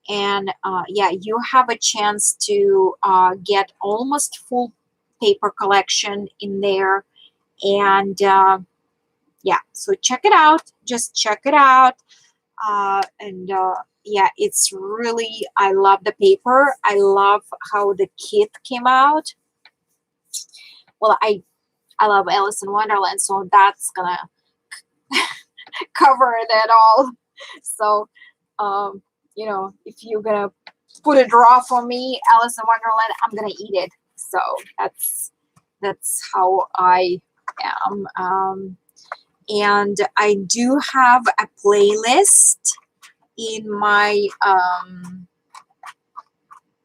you have a chance to get almost full paper collection in there. And yeah, so check it out. Just check it out. Yeah, it's really, I love the paper. I love how the kit came out. Well, I love Alice in Wonderland, so that's gonna cover that all. So, you know, if you're gonna put a draw for me, Alice in Wonderland, I'm gonna eat it. So that's how I am. And I do have a playlist in my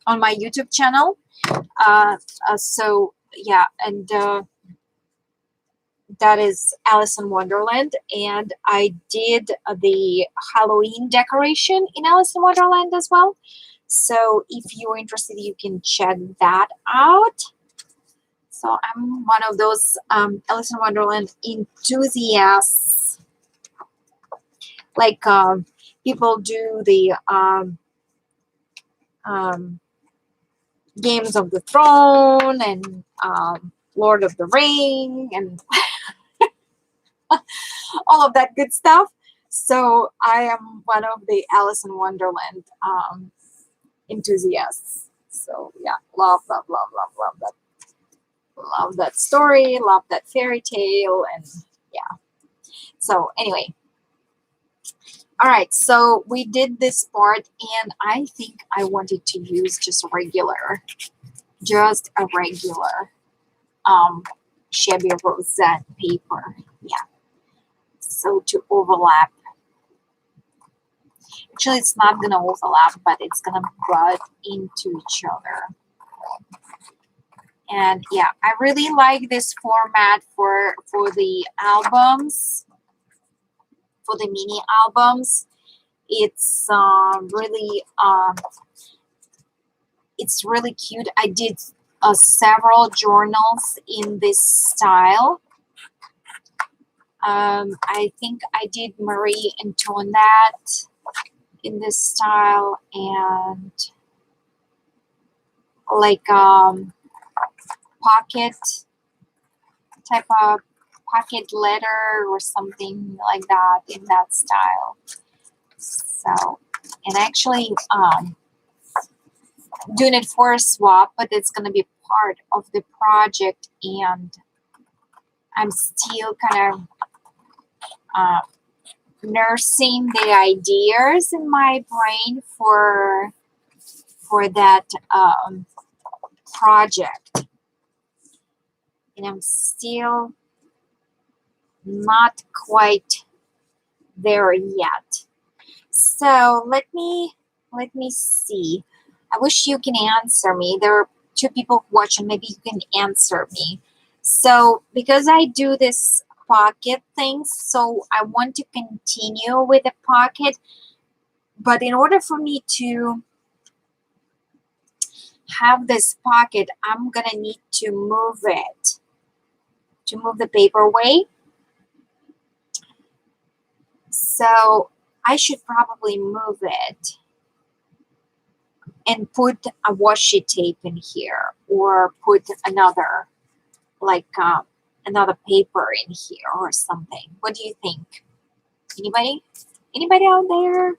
on my YouTube channel. So yeah, and that is Alice in Wonderland, and I did the Halloween decoration in Alice in Wonderland as well. So if you're interested, you can check that out. So I'm one of those Alice in Wonderland enthusiasts. Like people do the Games of the Throne and Lord of the Ring and all of that good stuff. So I am one of the Alice in Wonderland enthusiasts. So yeah, love that. Love that story, love that fairy tale, and yeah. So anyway, all right, so we did this part, and I think I wanted to use just a regular shabby rosette paper. Yeah, so to overlap. Actually, it's not gonna overlap, but it's gonna butt into each other. And yeah, I really like this format for the albums, for the mini albums. It's really cute. I did several journals in this style. I think I did Marie Antoinette in this style, and like pocket type of pocket letter or something like that in that style. So, and actually doing it for a swap, but it's going to be part of the project, and I'm still kind of nursing the ideas in my brain for that project, and I'm still not quite there yet. So let me see. I wish you can answer me. There are two people watching. Maybe you can answer me. So because I do this pocket thing, so I want to continue with the pocket. But in order for me to have this pocket, I'm going to need to move it, to move the paper away. So I should probably move it and put a washi tape in here, or put another, like another paper in here or something. What do you think? Anybody? Anybody out there?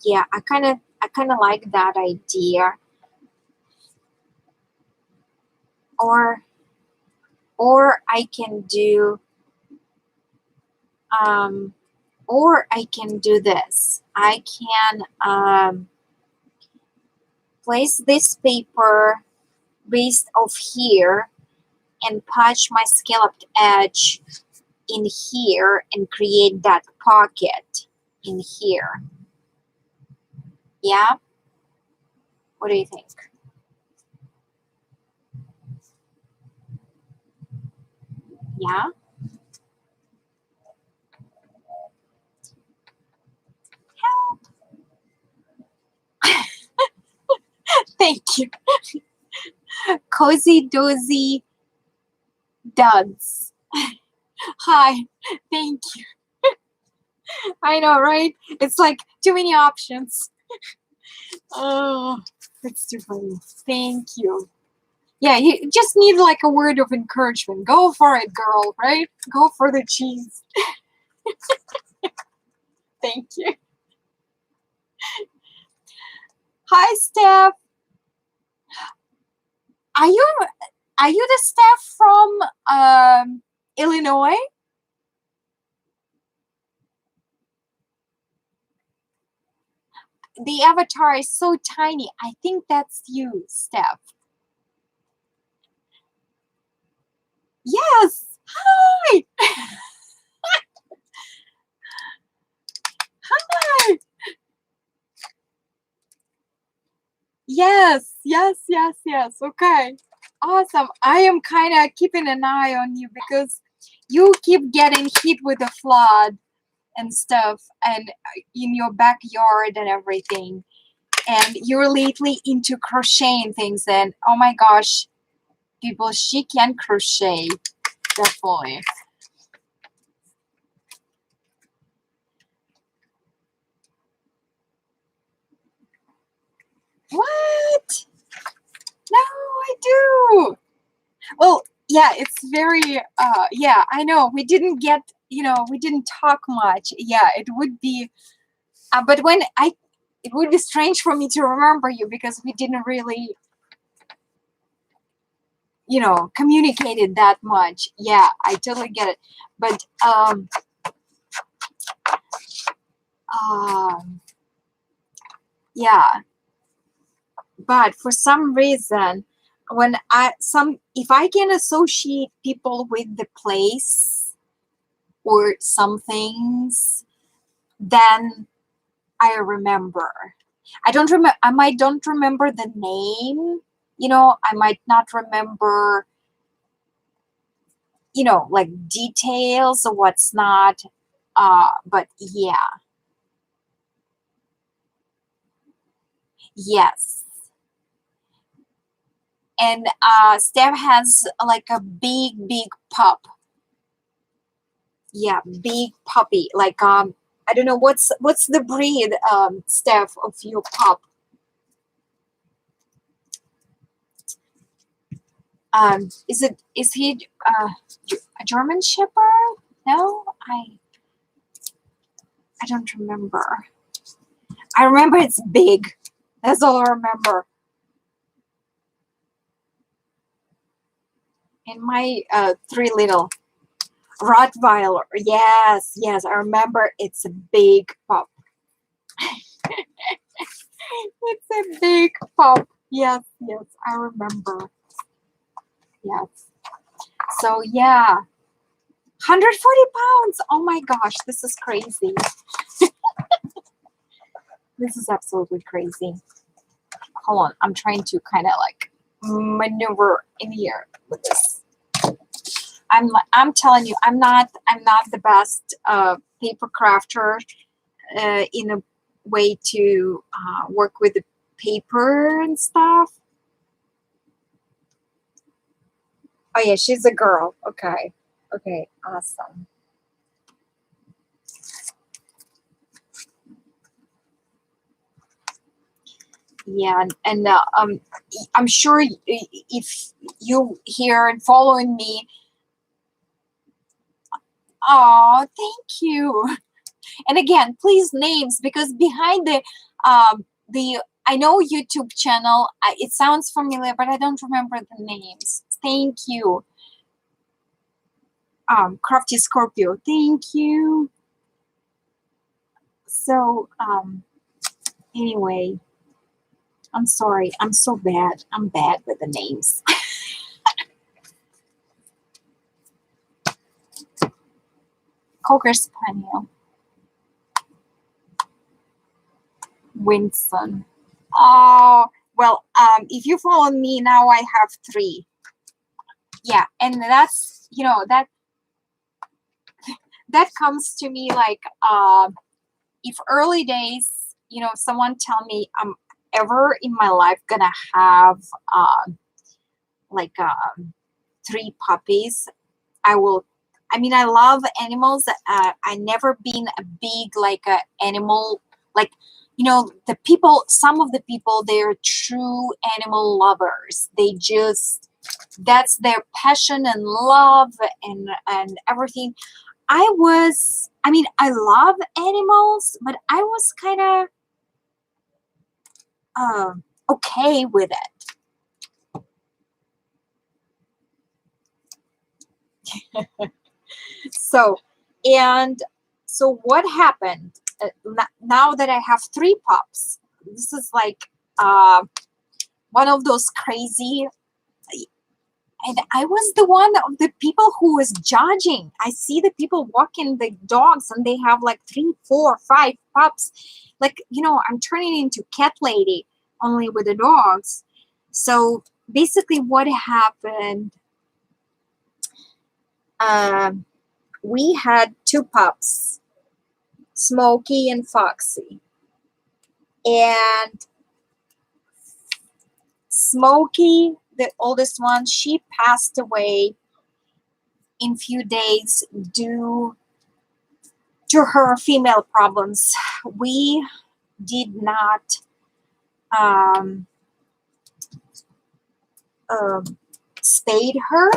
Yeah, I kind of like that idea. Or I can do this. I can place this paper based off here and patch my scalloped edge in here and create that pocket in here. Yeah? What do you think? Yeah? Help! Thank you. Cozy Dozy Duds. Hi. Thank you. I know, right? It's like too many options. Oh, that's too funny. Thank you. Yeah, you just need like a word of encouragement. Go for it, girl, right? Go for the cheese. Thank you. Hi, Steph. Are you the Steph from Illinois? The avatar is so tiny. I think that's you, Steph. Yes. Hi. Hi. Yes. Okay. Awesome. I am kind of keeping an eye on you because you keep getting hit with the flood and stuff, and in your backyard and everything. And you're lately into crocheting things, and oh my gosh, people, she can crochet, definitely. yeah, it's very, yeah, I know we didn't get, we didn't talk much. Yeah, it would be, but it would be strange for me to remember you because we didn't really, communicated that much. Yeah, I totally get it. But, um, yeah, but for some reason, if I can associate people with the place or some things, then I remember. I don't remember. I might don't remember the name. I might not remember. Like details of what's not. But yeah, yes. And Steph has like a big pup. Yeah, big puppy. Like I don't know what's the breed, Steph, of your pup. Is he a German Shepherd? No, I don't remember. I remember it's big. That's all I remember. And my three little Rottweiler. Yes, yes, I remember it's a big pup. It's a big pup. Yes, yes, I remember. Yes. So yeah, 140 pounds. Oh my gosh, this is crazy. This is absolutely crazy. Hold on, I'm trying to kind of like maneuver in here with this. I'm telling you, I'm not the best paper crafter in a way to work with the paper and stuff. Oh yeah, she's a girl. Okay, okay, awesome. Yeah, and I'm sure if you here and following me, oh, thank you. And again, please names, because behind the I know YouTube channel, it sounds familiar, but I don't remember the names. Thank you. Crafty Scorpio, thank you. So anyway, I'm sorry. I'm so bad. I'm bad with the names. Cocker Spaniel. Winston. Oh, well, if you follow me now, I have 3. Yeah, and that's, that comes to me like, if early days, someone tell me I'm ever in my life gonna have like 3 puppies, I will. I mean, I love animals. I never been a big like animal, like, the people. Some of the people, they're true animal lovers. They just, that's their passion and love and everything. I mean, I love animals, but I was kind of okay with it. So, and so what happened now that I have 3 pups? This is like one of those crazy, and I was the one of the people who was judging. I see the people walking the dogs and they have like 3, 4, 5 pups. Like, I'm turning into cat lady only with the dogs. So basically what happened, we had 2 pups, Smokey and Foxy. And Smokey, the oldest one, she passed away in few days due to her female problems. We did not spayed her.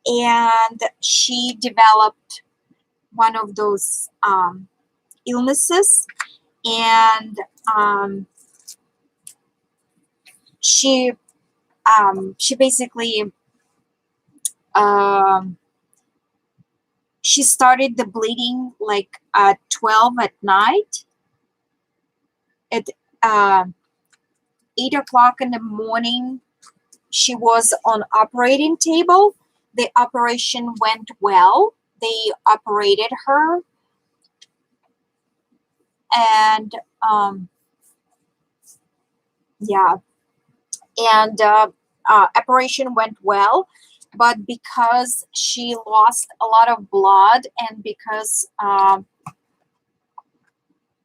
and she developed one of those illnesses, and she basically she started the bleeding like at 12 at night. At 8 o'clock in the morning, she was on operating table. The operation went well. They operated her, and yeah, and operation went well, but because she lost a lot of blood, and because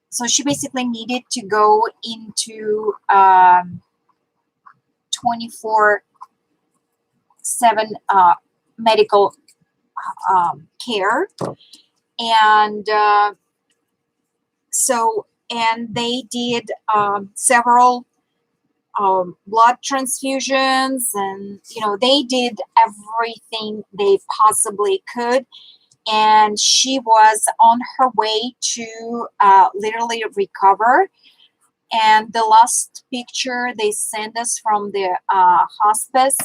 so she basically needed to go into 24/7 medical care, and and they did several blood transfusions, and they did everything they possibly could, and she was on her way to literally recover. And the last picture they sent us from the hospice,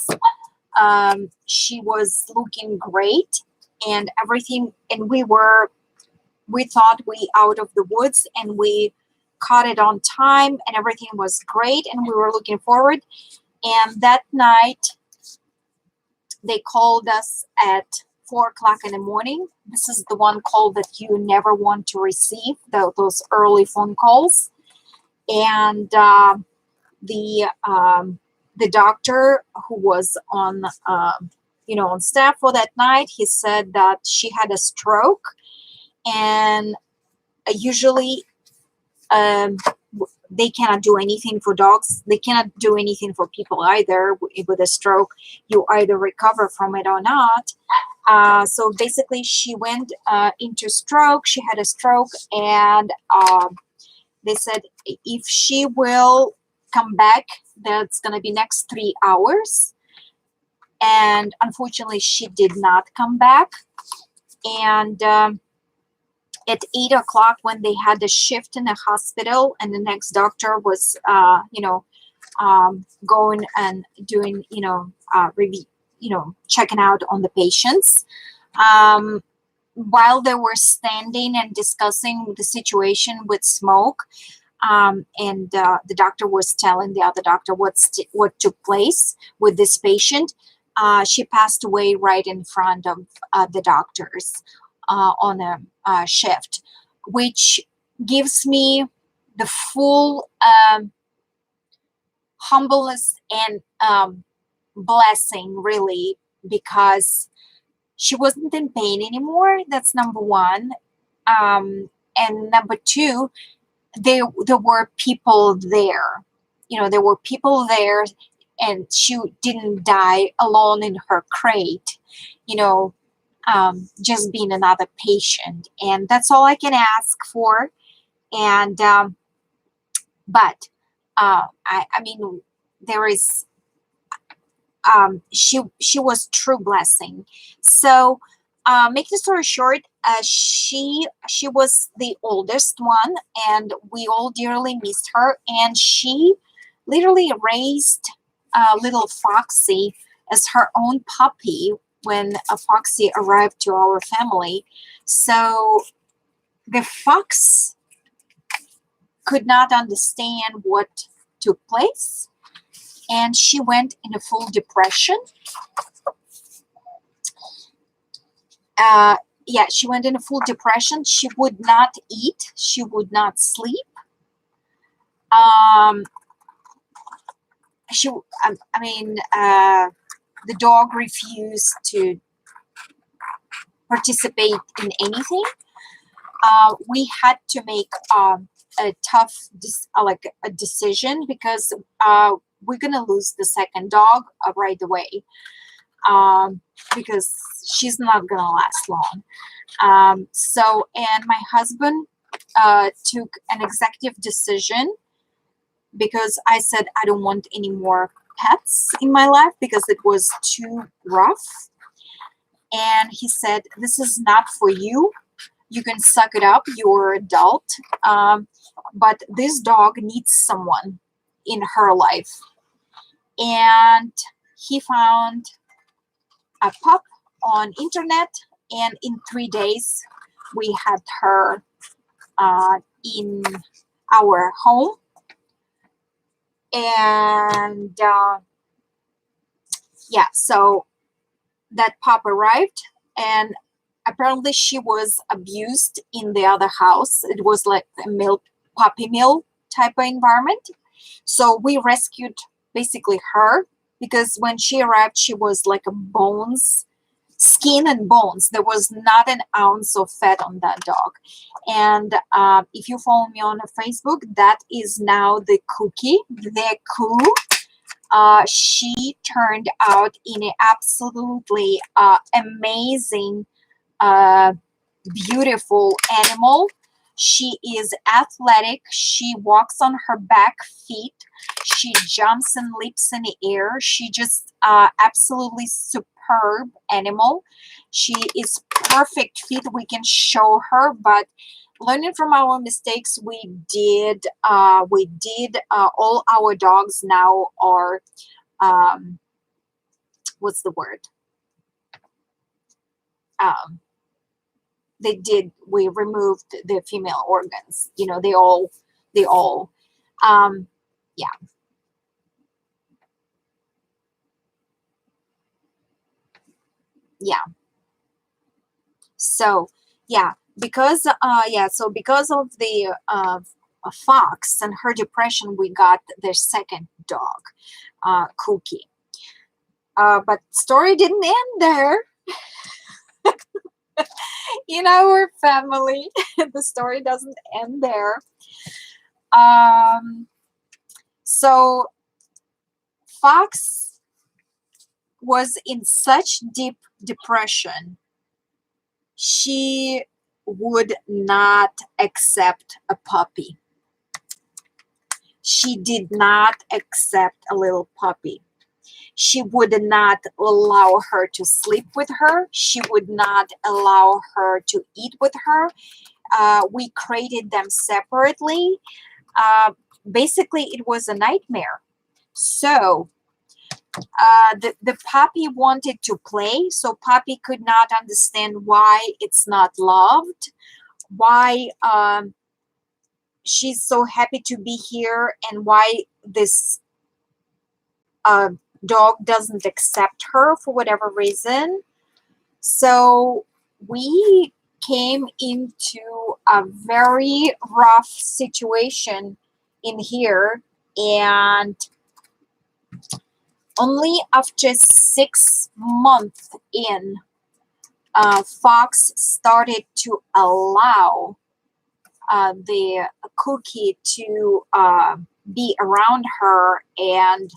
she was looking great and everything, and we thought we out of the woods, and we caught it on time, and everything was great, and we were looking forward. And that night they called us at 4 o'clock in the morning. This is the one call that you never want to receive, those early phone calls. And the doctor who was on on staff for that night, he said that she had a stroke, and usually they cannot do anything for dogs. They cannot do anything for people either. With a stroke, you either recover from it or not. So basically, she went into stroke. She had a stroke, and they said if she will come back, that's going to be next 3 hours. And unfortunately, she did not come back. And at 8 o'clock, when they had a shift in the hospital, and the next doctor was, going and doing, review, checking out on the patients. While they were standing and discussing the situation with smoke, and the doctor was telling the other doctor what took place with this patient, she passed away right in front of the doctors on a shift, which gives me the full humbleness and blessing, really, because she wasn't in pain anymore. That's number one. And number two, there were people there. There were people there, and she didn't die alone in her crate, just being another patient. And that's all I can ask for. And but I mean, there is she was true blessing. So make the story short, she was the oldest one, and we all dearly missed her, and she literally raised little Foxy as her own puppy when Foxy arrived to our family. So the fox could not understand what took place, and she went in a full depression. She went in a full depression. She would not eat. She would not sleep. The dog refused to participate in anything. We had to make a tough decision, because we're gonna lose the second dog right away, because she's not gonna last long. And my husband took an executive decision, because I said I don't want any more pets in my life, because it was too rough. and he said, this is not for you. You can suck it up. You're an adult. But this dog needs someone in her life. And he found a pup on internet, and in 3 days we had her in our home. And yeah, so that pup arrived, and apparently she was abused in the other house. It was like a puppy mill type of environment. So we rescued basically her, because when she arrived, she was like a bones, skin and bones. There was not an ounce of fat on that dog. And if you follow me on Facebook, that is now the Cookie, the Coo. She turned out in an absolutely amazing, beautiful animal. She is athletic. She walks on her back feet. She jumps and leaps in the air. She just absolutely superb animal. She is perfect fit. We can show her, but learning from our mistakes, we did all our dogs now are what's the word? We removed the female organs. You know, they all yeah. Yeah. So yeah, because because of the fox and her depression, we got their second dog, Cookie. But story didn't end there. In our family, the story doesn't end there. So Fox was in such deep depression, she would not accept a puppy. She did not accept a little puppy. She would not allow her to sleep with her. She would not allow her to eat with her. We created them separately. Basically, it was a nightmare. So the puppy wanted to play, so puppy could not understand why it's not loved, why she's so happy to be here, and why this dog doesn't accept her for whatever reason. So we came into a very rough situation in here, and only after 6 months in, Fox started to allow the Cookie to be around her, and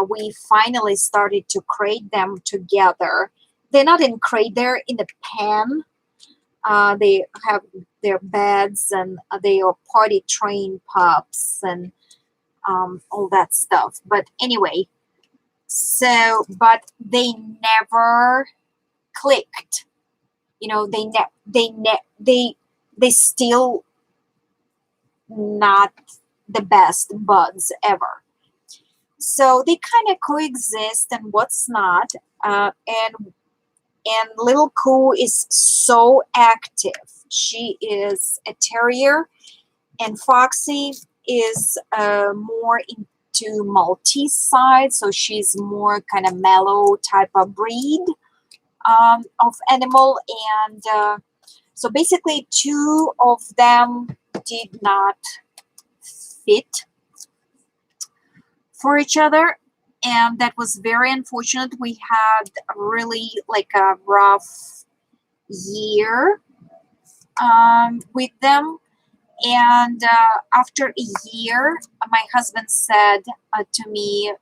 we finally started to crate them together. They're not in crate, they're in the pen. They have their beds, and they are potty trained pups and all that stuff. But anyway, so but they never clicked. You know, they still not the best buds ever. So they kind of coexist and what's not. And little Coo is so active. She is a terrier, and Foxy is more into Maltese side, so she's more kind of mellow type of breed of animal. And so basically 2 of them did not fit for each other, and that was very unfortunate. We had really like a rough year with them. And after a year, my husband said to me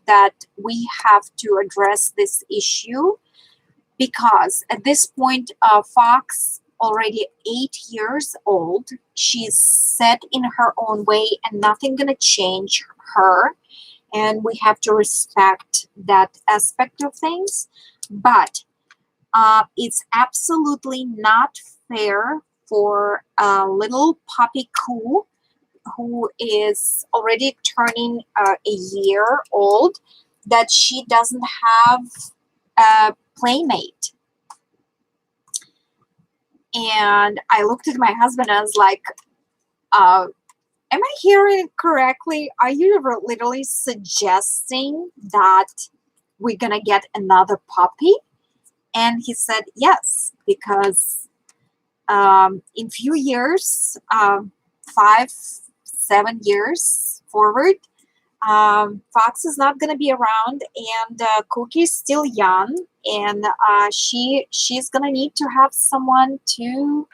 that we have to address this issue, because at this point, Fox, already 8 years old, she's set in her own way, and nothing gonna change her, and we have to respect that aspect of things. But It's absolutely not fair for a little puppy who is already turning a year old that she doesn't have a playmate. And I looked at my husband and I was like, am I hearing it correctly? Are you literally suggesting that we're gonna get another puppy? And he said yes, because in few years, 5-7 years forward, Fox is not going to be around, and Cookie is still young, and she's going to need to have someone to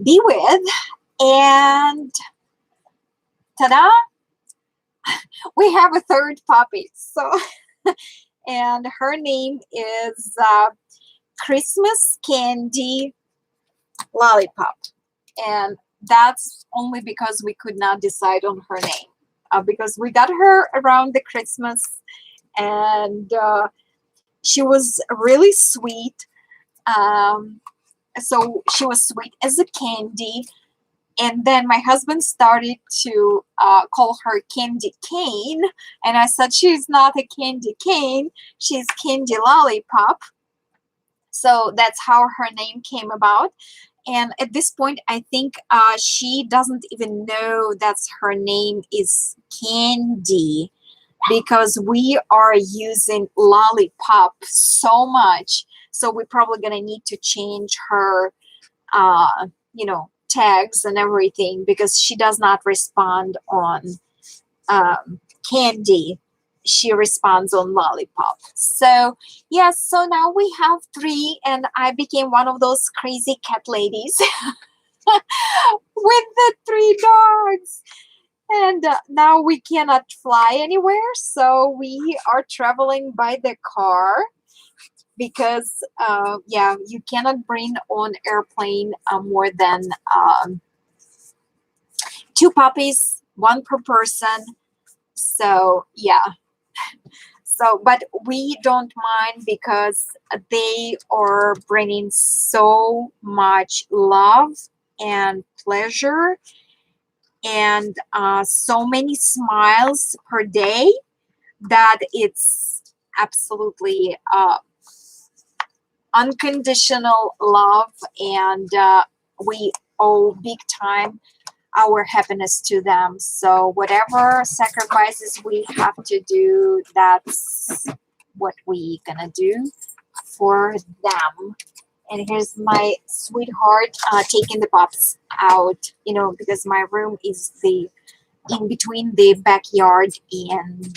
be with. And ta-da, we have a third puppy. So and her name is Christmas Candy Lollipop, and that's only because we could not decide on her name, because we got her around the Christmas, and she was really sweet. So she was sweet as a candy, and then my husband started to call her Candy Cane, and I said she's not a candy cane, she's Candy Lollipop. So that's how her name came about. And at this point, I think she doesn't even know that her name is Candy, because we are using Lollipop so much. So we're probably going to need to change her, tags and everything, because she does not respond on Candy. She responds on Lollipop. So yes, so now we have 3, and I became one of those crazy cat ladies with the 3 dogs. And now we cannot fly anywhere, so we are traveling by the car, because you cannot bring on airplane more than 2 puppies, 1 per person. So yeah. So, but we don't mind, because they are bringing so much love and pleasure, and so many smiles per day, that it's absolutely unconditional love, and we owe big time our happiness to them. So whatever sacrifices we have to do, that's what we gonna do for them. And here's my sweetheart taking the pups out, because my room is in between the backyard and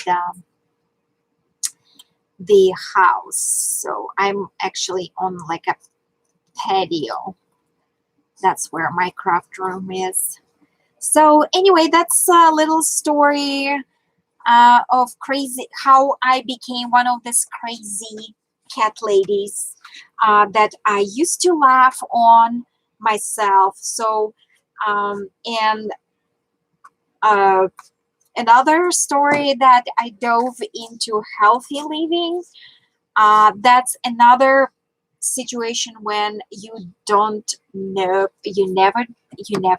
the house. So I'm actually on like a patio. That's where my craft room is. So anyway, that's a little story of how I became one of these crazy cat ladies that I used to laugh on myself. So and another story that I dove into healthy living. That's another situation when you don't know, you never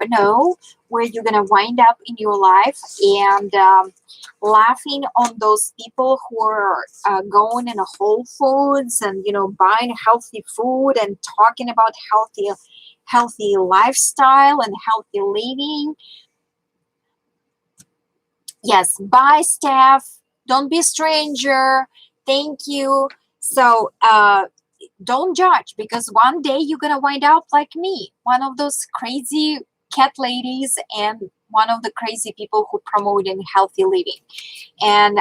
know where you're gonna wind up in your life, and laughing on those people who are going in a Whole Foods and buying healthy food and talking about healthy lifestyle and healthy living. Yes, bye, Steph. Don't be a stranger. Thank you. So don't judge, because one day you're gonna wind up like me, one of those crazy cat ladies, and one of the crazy people who promote in healthy living. And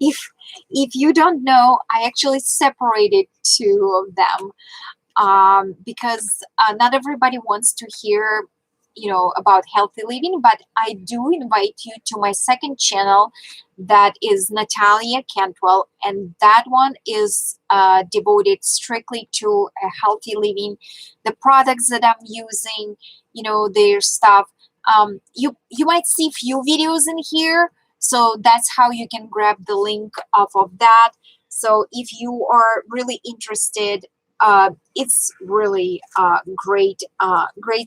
if you don't know, I actually separated 2 of them, because not everybody wants to hear about healthy living, but I do invite you to my second channel, that is Natalia Cantwell, and that one is devoted strictly to a healthy living, the products that I'm using, their stuff. You might see few videos in here, so that's how you can grab the link off of that. So if you are really interested, it's really great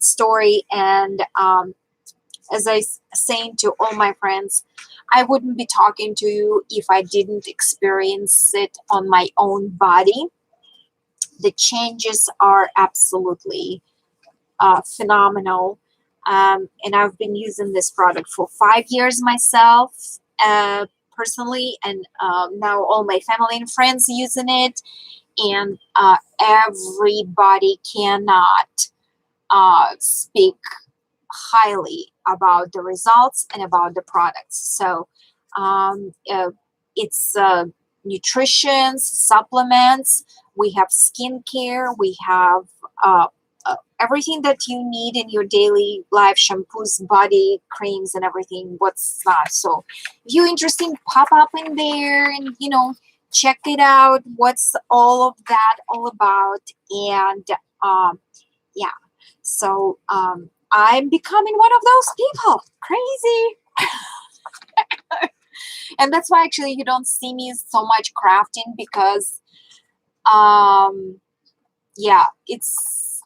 story. And as I saying to all my friends, I wouldn't be talking to you if I didn't experience it on my own body. The changes are absolutely phenomenal. And I've been using this product for 5 years myself, personally, and now all my family and friends using it, and everybody cannot speak highly about the results and about the products. So it's nutrition, supplements, we have skincare, we have everything that you need in your daily life, shampoos, body creams, and everything. What's not? So if you're interested, pop up in there and check it out. What's all of that all about? And yeah, so I'm becoming one of those people. Crazy. And that's why actually you don't see me so much crafting, because yeah, it's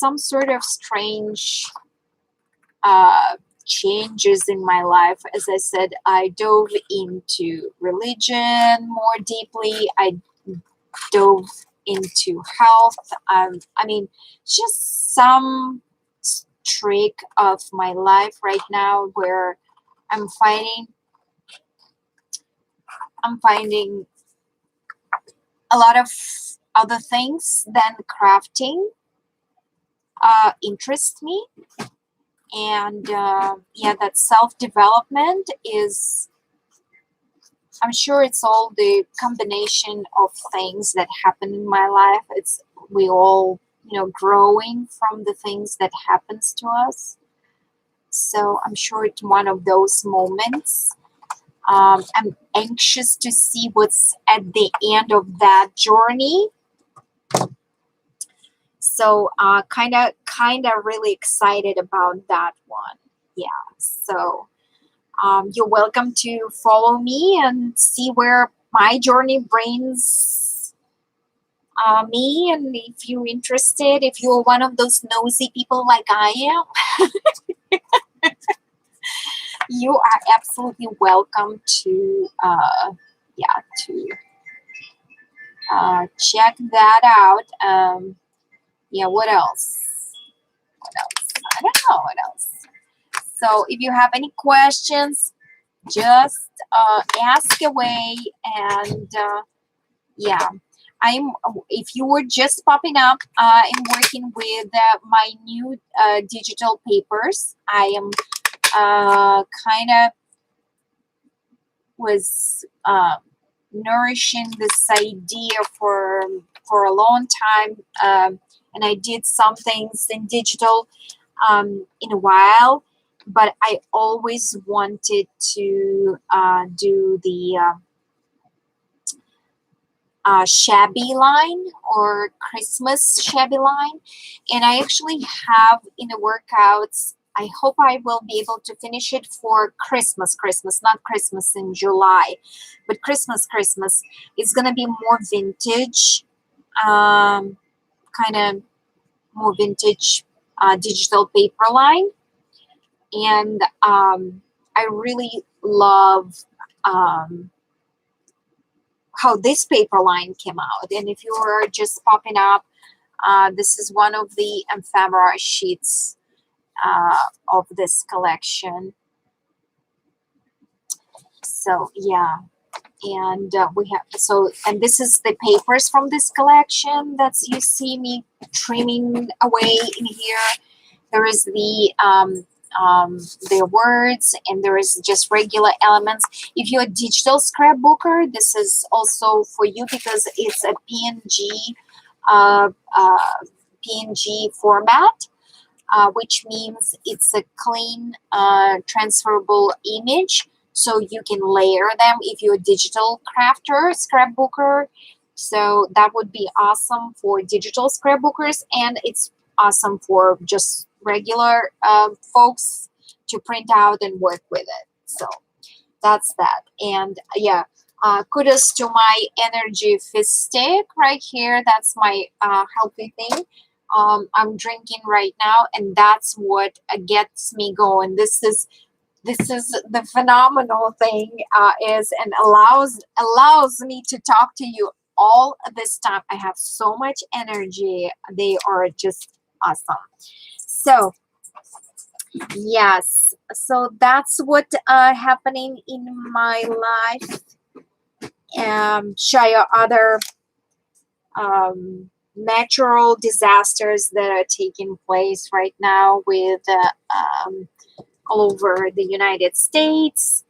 some sort of strange changes in my life. As I said, I dove into religion more deeply. I dove into health. I mean, just some streak of my life right now where I'm finding a lot of other things than crafting interest me. And yeah, that self-development is, I'm sure it's all the combination of things that happen in my life. It's we all growing from the things that happens to us. So I'm sure it's one of those moments. I'm anxious to see what's at the end of that journey. So kind of really excited about that one. Yeah. So you're welcome to follow me and see where my journey brings me. And if you're interested, if you're one of those nosy people like I am, you are absolutely welcome to check that out. Yeah, what else? I don't know what else. So if you have any questions, just ask away. And yeah, if you were just popping up, I'm working with my new digital papers. I am kind of was nourishing this idea for a long time, and I did some things in digital in a while, but I always wanted to do the shabby line or Christmas shabby line, and I actually have in the workouts. I hope I will be able to finish it for Christmas, not Christmas in July, but Christmas. It's going to be more vintage, kind of more vintage digital paper line. And I really love how this paper line came out. And if you are just popping up, this is one of the ephemera sheets of this collection. So yeah, and we have and this is the papers from this collection that you see me trimming away in here. There is the words, and there is just regular elements. If you're a digital scrapbooker, this is also for you, because it's a PNG format, which means it's a clean transferable image, so you can layer them if you're a digital crafter, scrapbooker. So that would be awesome for digital scrapbookers, and it's awesome for just regular folks to print out and work with it. So that's that. And yeah, Kudos to my energy fizz stick right here. That's my healthy thing. I'm drinking right now, and that's what gets me going. This is the phenomenal thing is and allows me to talk to you all this time. I have so much energy. They are just awesome. So yes, so that's what happening in my life. Share other natural disasters that are taking place right now with all over the United States,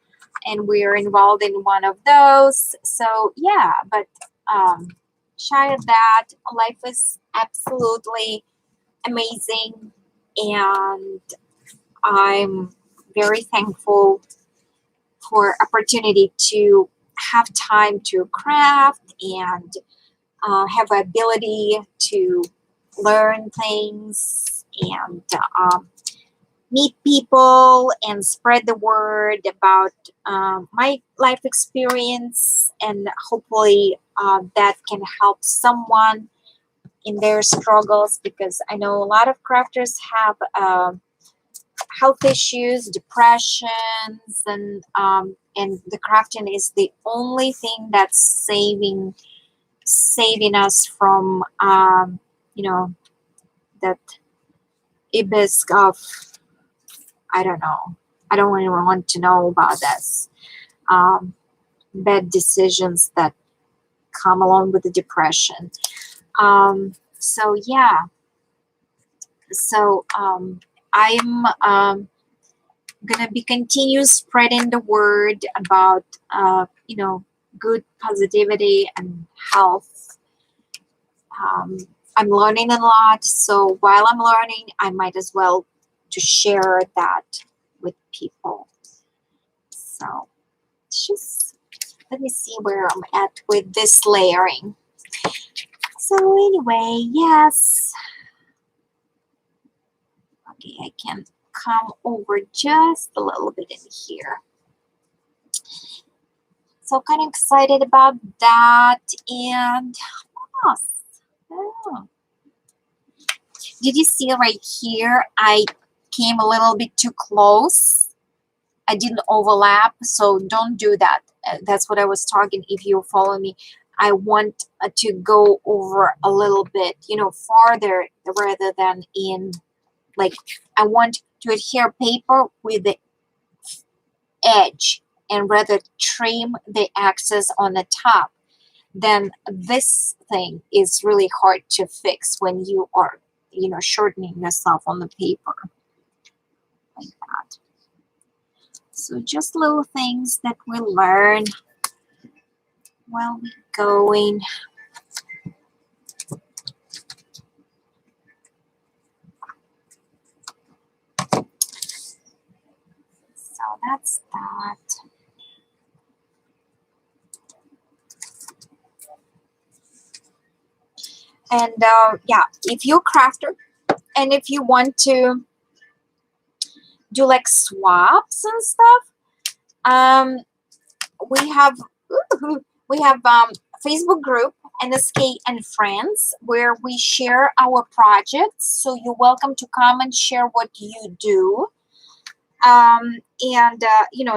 and we're involved in one of those. So yeah, but shy of that, life is absolutely amazing, and I'm very thankful for opportunity to have time to craft and have ability to learn things and meet people and spread the word about my life experience, and hopefully that can help someone in their struggles, because I know a lot of crafters have health issues, depressions, and the crafting is the only thing that's saving us from that abyss of, I don't know. I don't even want to know about this. Bad decisions that come along with the depression. So yeah. So I'm gonna be continue spreading the word about good positivity and health. I'm learning a lot, so while I'm learning, I might as well to share that with people. So just let me see where I'm at with this layering. So anyway, yes. Okay, I can come over just a little bit in here. So kind of excited about that. And what else? Oh. Did you see right here? I came a little bit too close. I didn't overlap, so don't do that. That's what I was talking. If you follow me, I want to go over a little bit, farther rather than in, like, I want to adhere paper with the edge and rather trim the excess on the top. Then this thing is really hard to fix when you are, shortening yourself on the paper like that. So just little things that we learn while we're going. So that's that. And yeah, if you're a crafter and if you want to do like swaps and stuff, we have Facebook group NSK and Friends, where we share our projects. So you're welcome to come and share what you do. And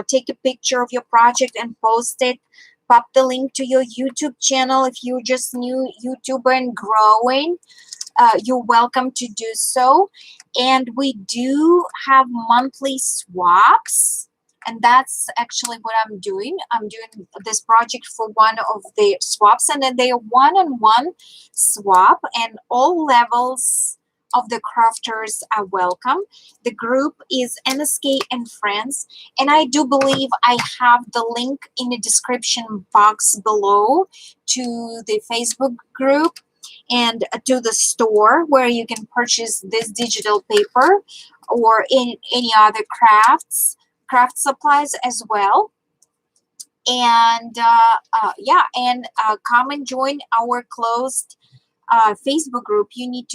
take a picture of your project and post it. Pop the link to your YouTube channel if you're just new YouTuber and growing. You're welcome to do so. And we do have monthly swaps, and that's actually what I'm doing. I'm doing this project for one of the swaps, and then they are one-on-one swap, and all levels of the crafters are welcome. The group is NSK and Friends, and I do believe I have the link in the description box below to the Facebook group and to the store where you can purchase this digital paper or any other craft supplies as well. And come and join our closed Facebook group. You need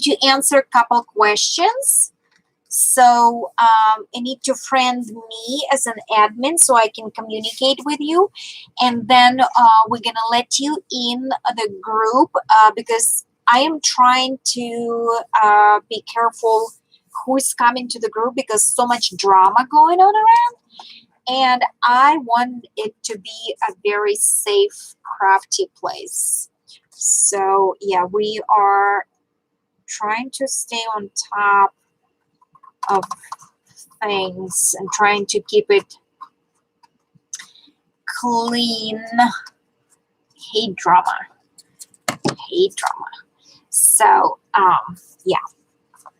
to answer a couple questions, So you need to friend me as an admin so I can communicate with you. And then we're going to let you in the group because I am trying to be careful who's coming to the group because so much drama going on around. And I want it to be a very safe, crafty place. So yeah, we are trying to stay on top of things and trying to keep it clean. Hate drama. Hate drama. So yeah.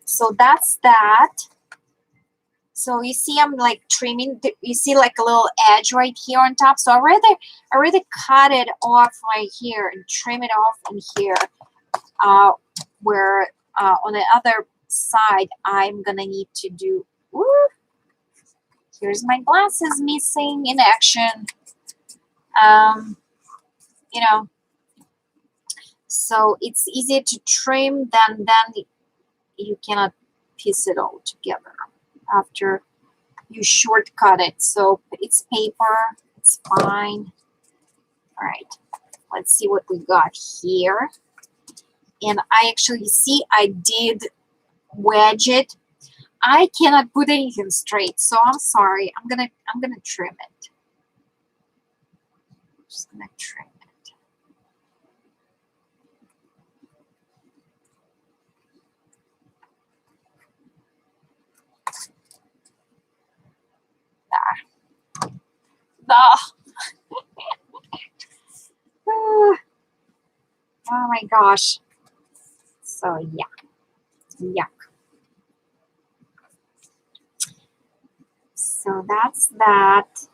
So that's that. So you see I'm like trimming, you see like a little edge right here on top. So I already cut it off right here and trim it off in here. Where on the other side I'm gonna need to do, ooh, here's my glasses missing in action. You know, so it's easier to trim than you cannot piece it all together after you shortcut it. So it's paper, it's fine. All right, let's see what we got here. And I actually see I did wedge it. I cannot put anything straight, so I'm sorry. I'm gonna trim it. Just gonna trim it. Oh my gosh. So yeah. Yuck. So that's that.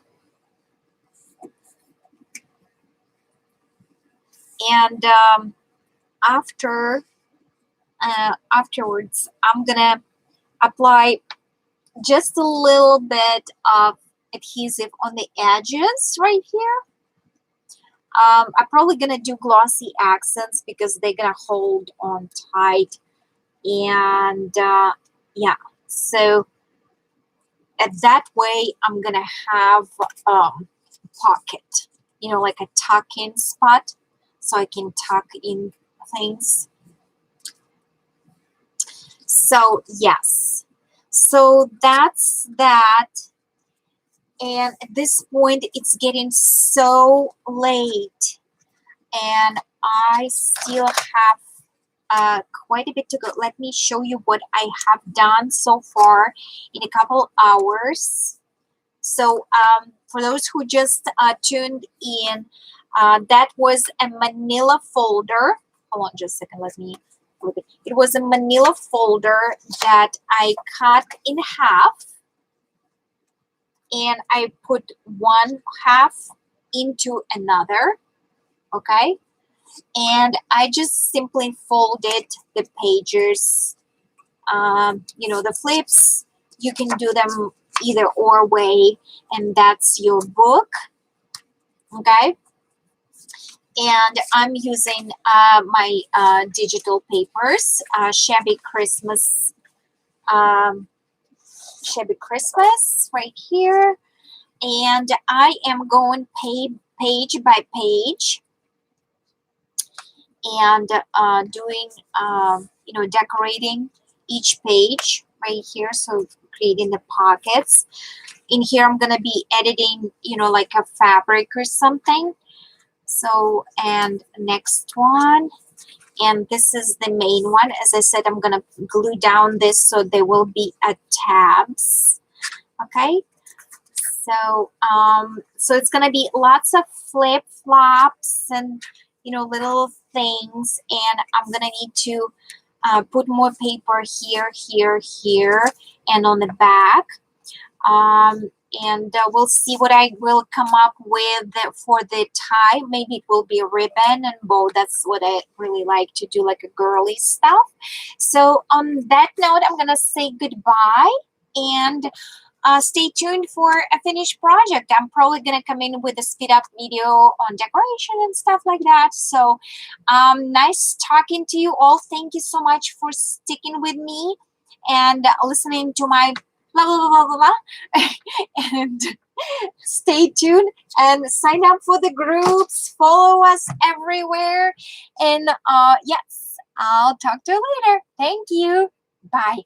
And afterwards, I'm gonna apply just a little bit of adhesive on the edges right here. I'm probably gonna do glossy accents because they're gonna hold on tight. And yeah, so at that way I'm gonna have pocket, you know, like a tuck-in spot, so I can tuck in things. So yes, so that's that. And at this point it's getting so late and I still have quite a bit to go. Let me show you what I have done so far in a couple hours. So for those who just tuned in, that was a manila folder. Hold on just a second, let me flip it. It was a manila folder that I cut in half and I put one half into another, okay? And I just simply folded the pages. You know, the flips, you can do them either or way, and that's your book, okay? And I'm using my digital papers, Shabby Christmas right here. And I am going page by page and doing, you know, decorating each page right here. So creating the pockets. In here, I'm going to be editing, you know, like a fabric or something. So, and next one. And this is the main one. As I said, I'm going to glue down this so there will be tabs. Okay. So, so it's going to be lots of flip-flops and, you know, little things. And I'm going to need to put more paper here, here, here, and on the back. And we'll see what I will come up with for the tie. Maybe it will be a ribbon and bow. That's what I really like to do, like a girly stuff. So on that note, I'm going to say goodbye and stay tuned for a finished project. I'm probably going to come in with a speed up video on decoration and stuff like that. So nice talking to you all. Thank you so much for sticking with me. and listening to my blah, blah, blah, blah, blah. And stay tuned and sign up for the groups. Follow us everywhere. And yes, I'll talk to you later. Thank you. Bye.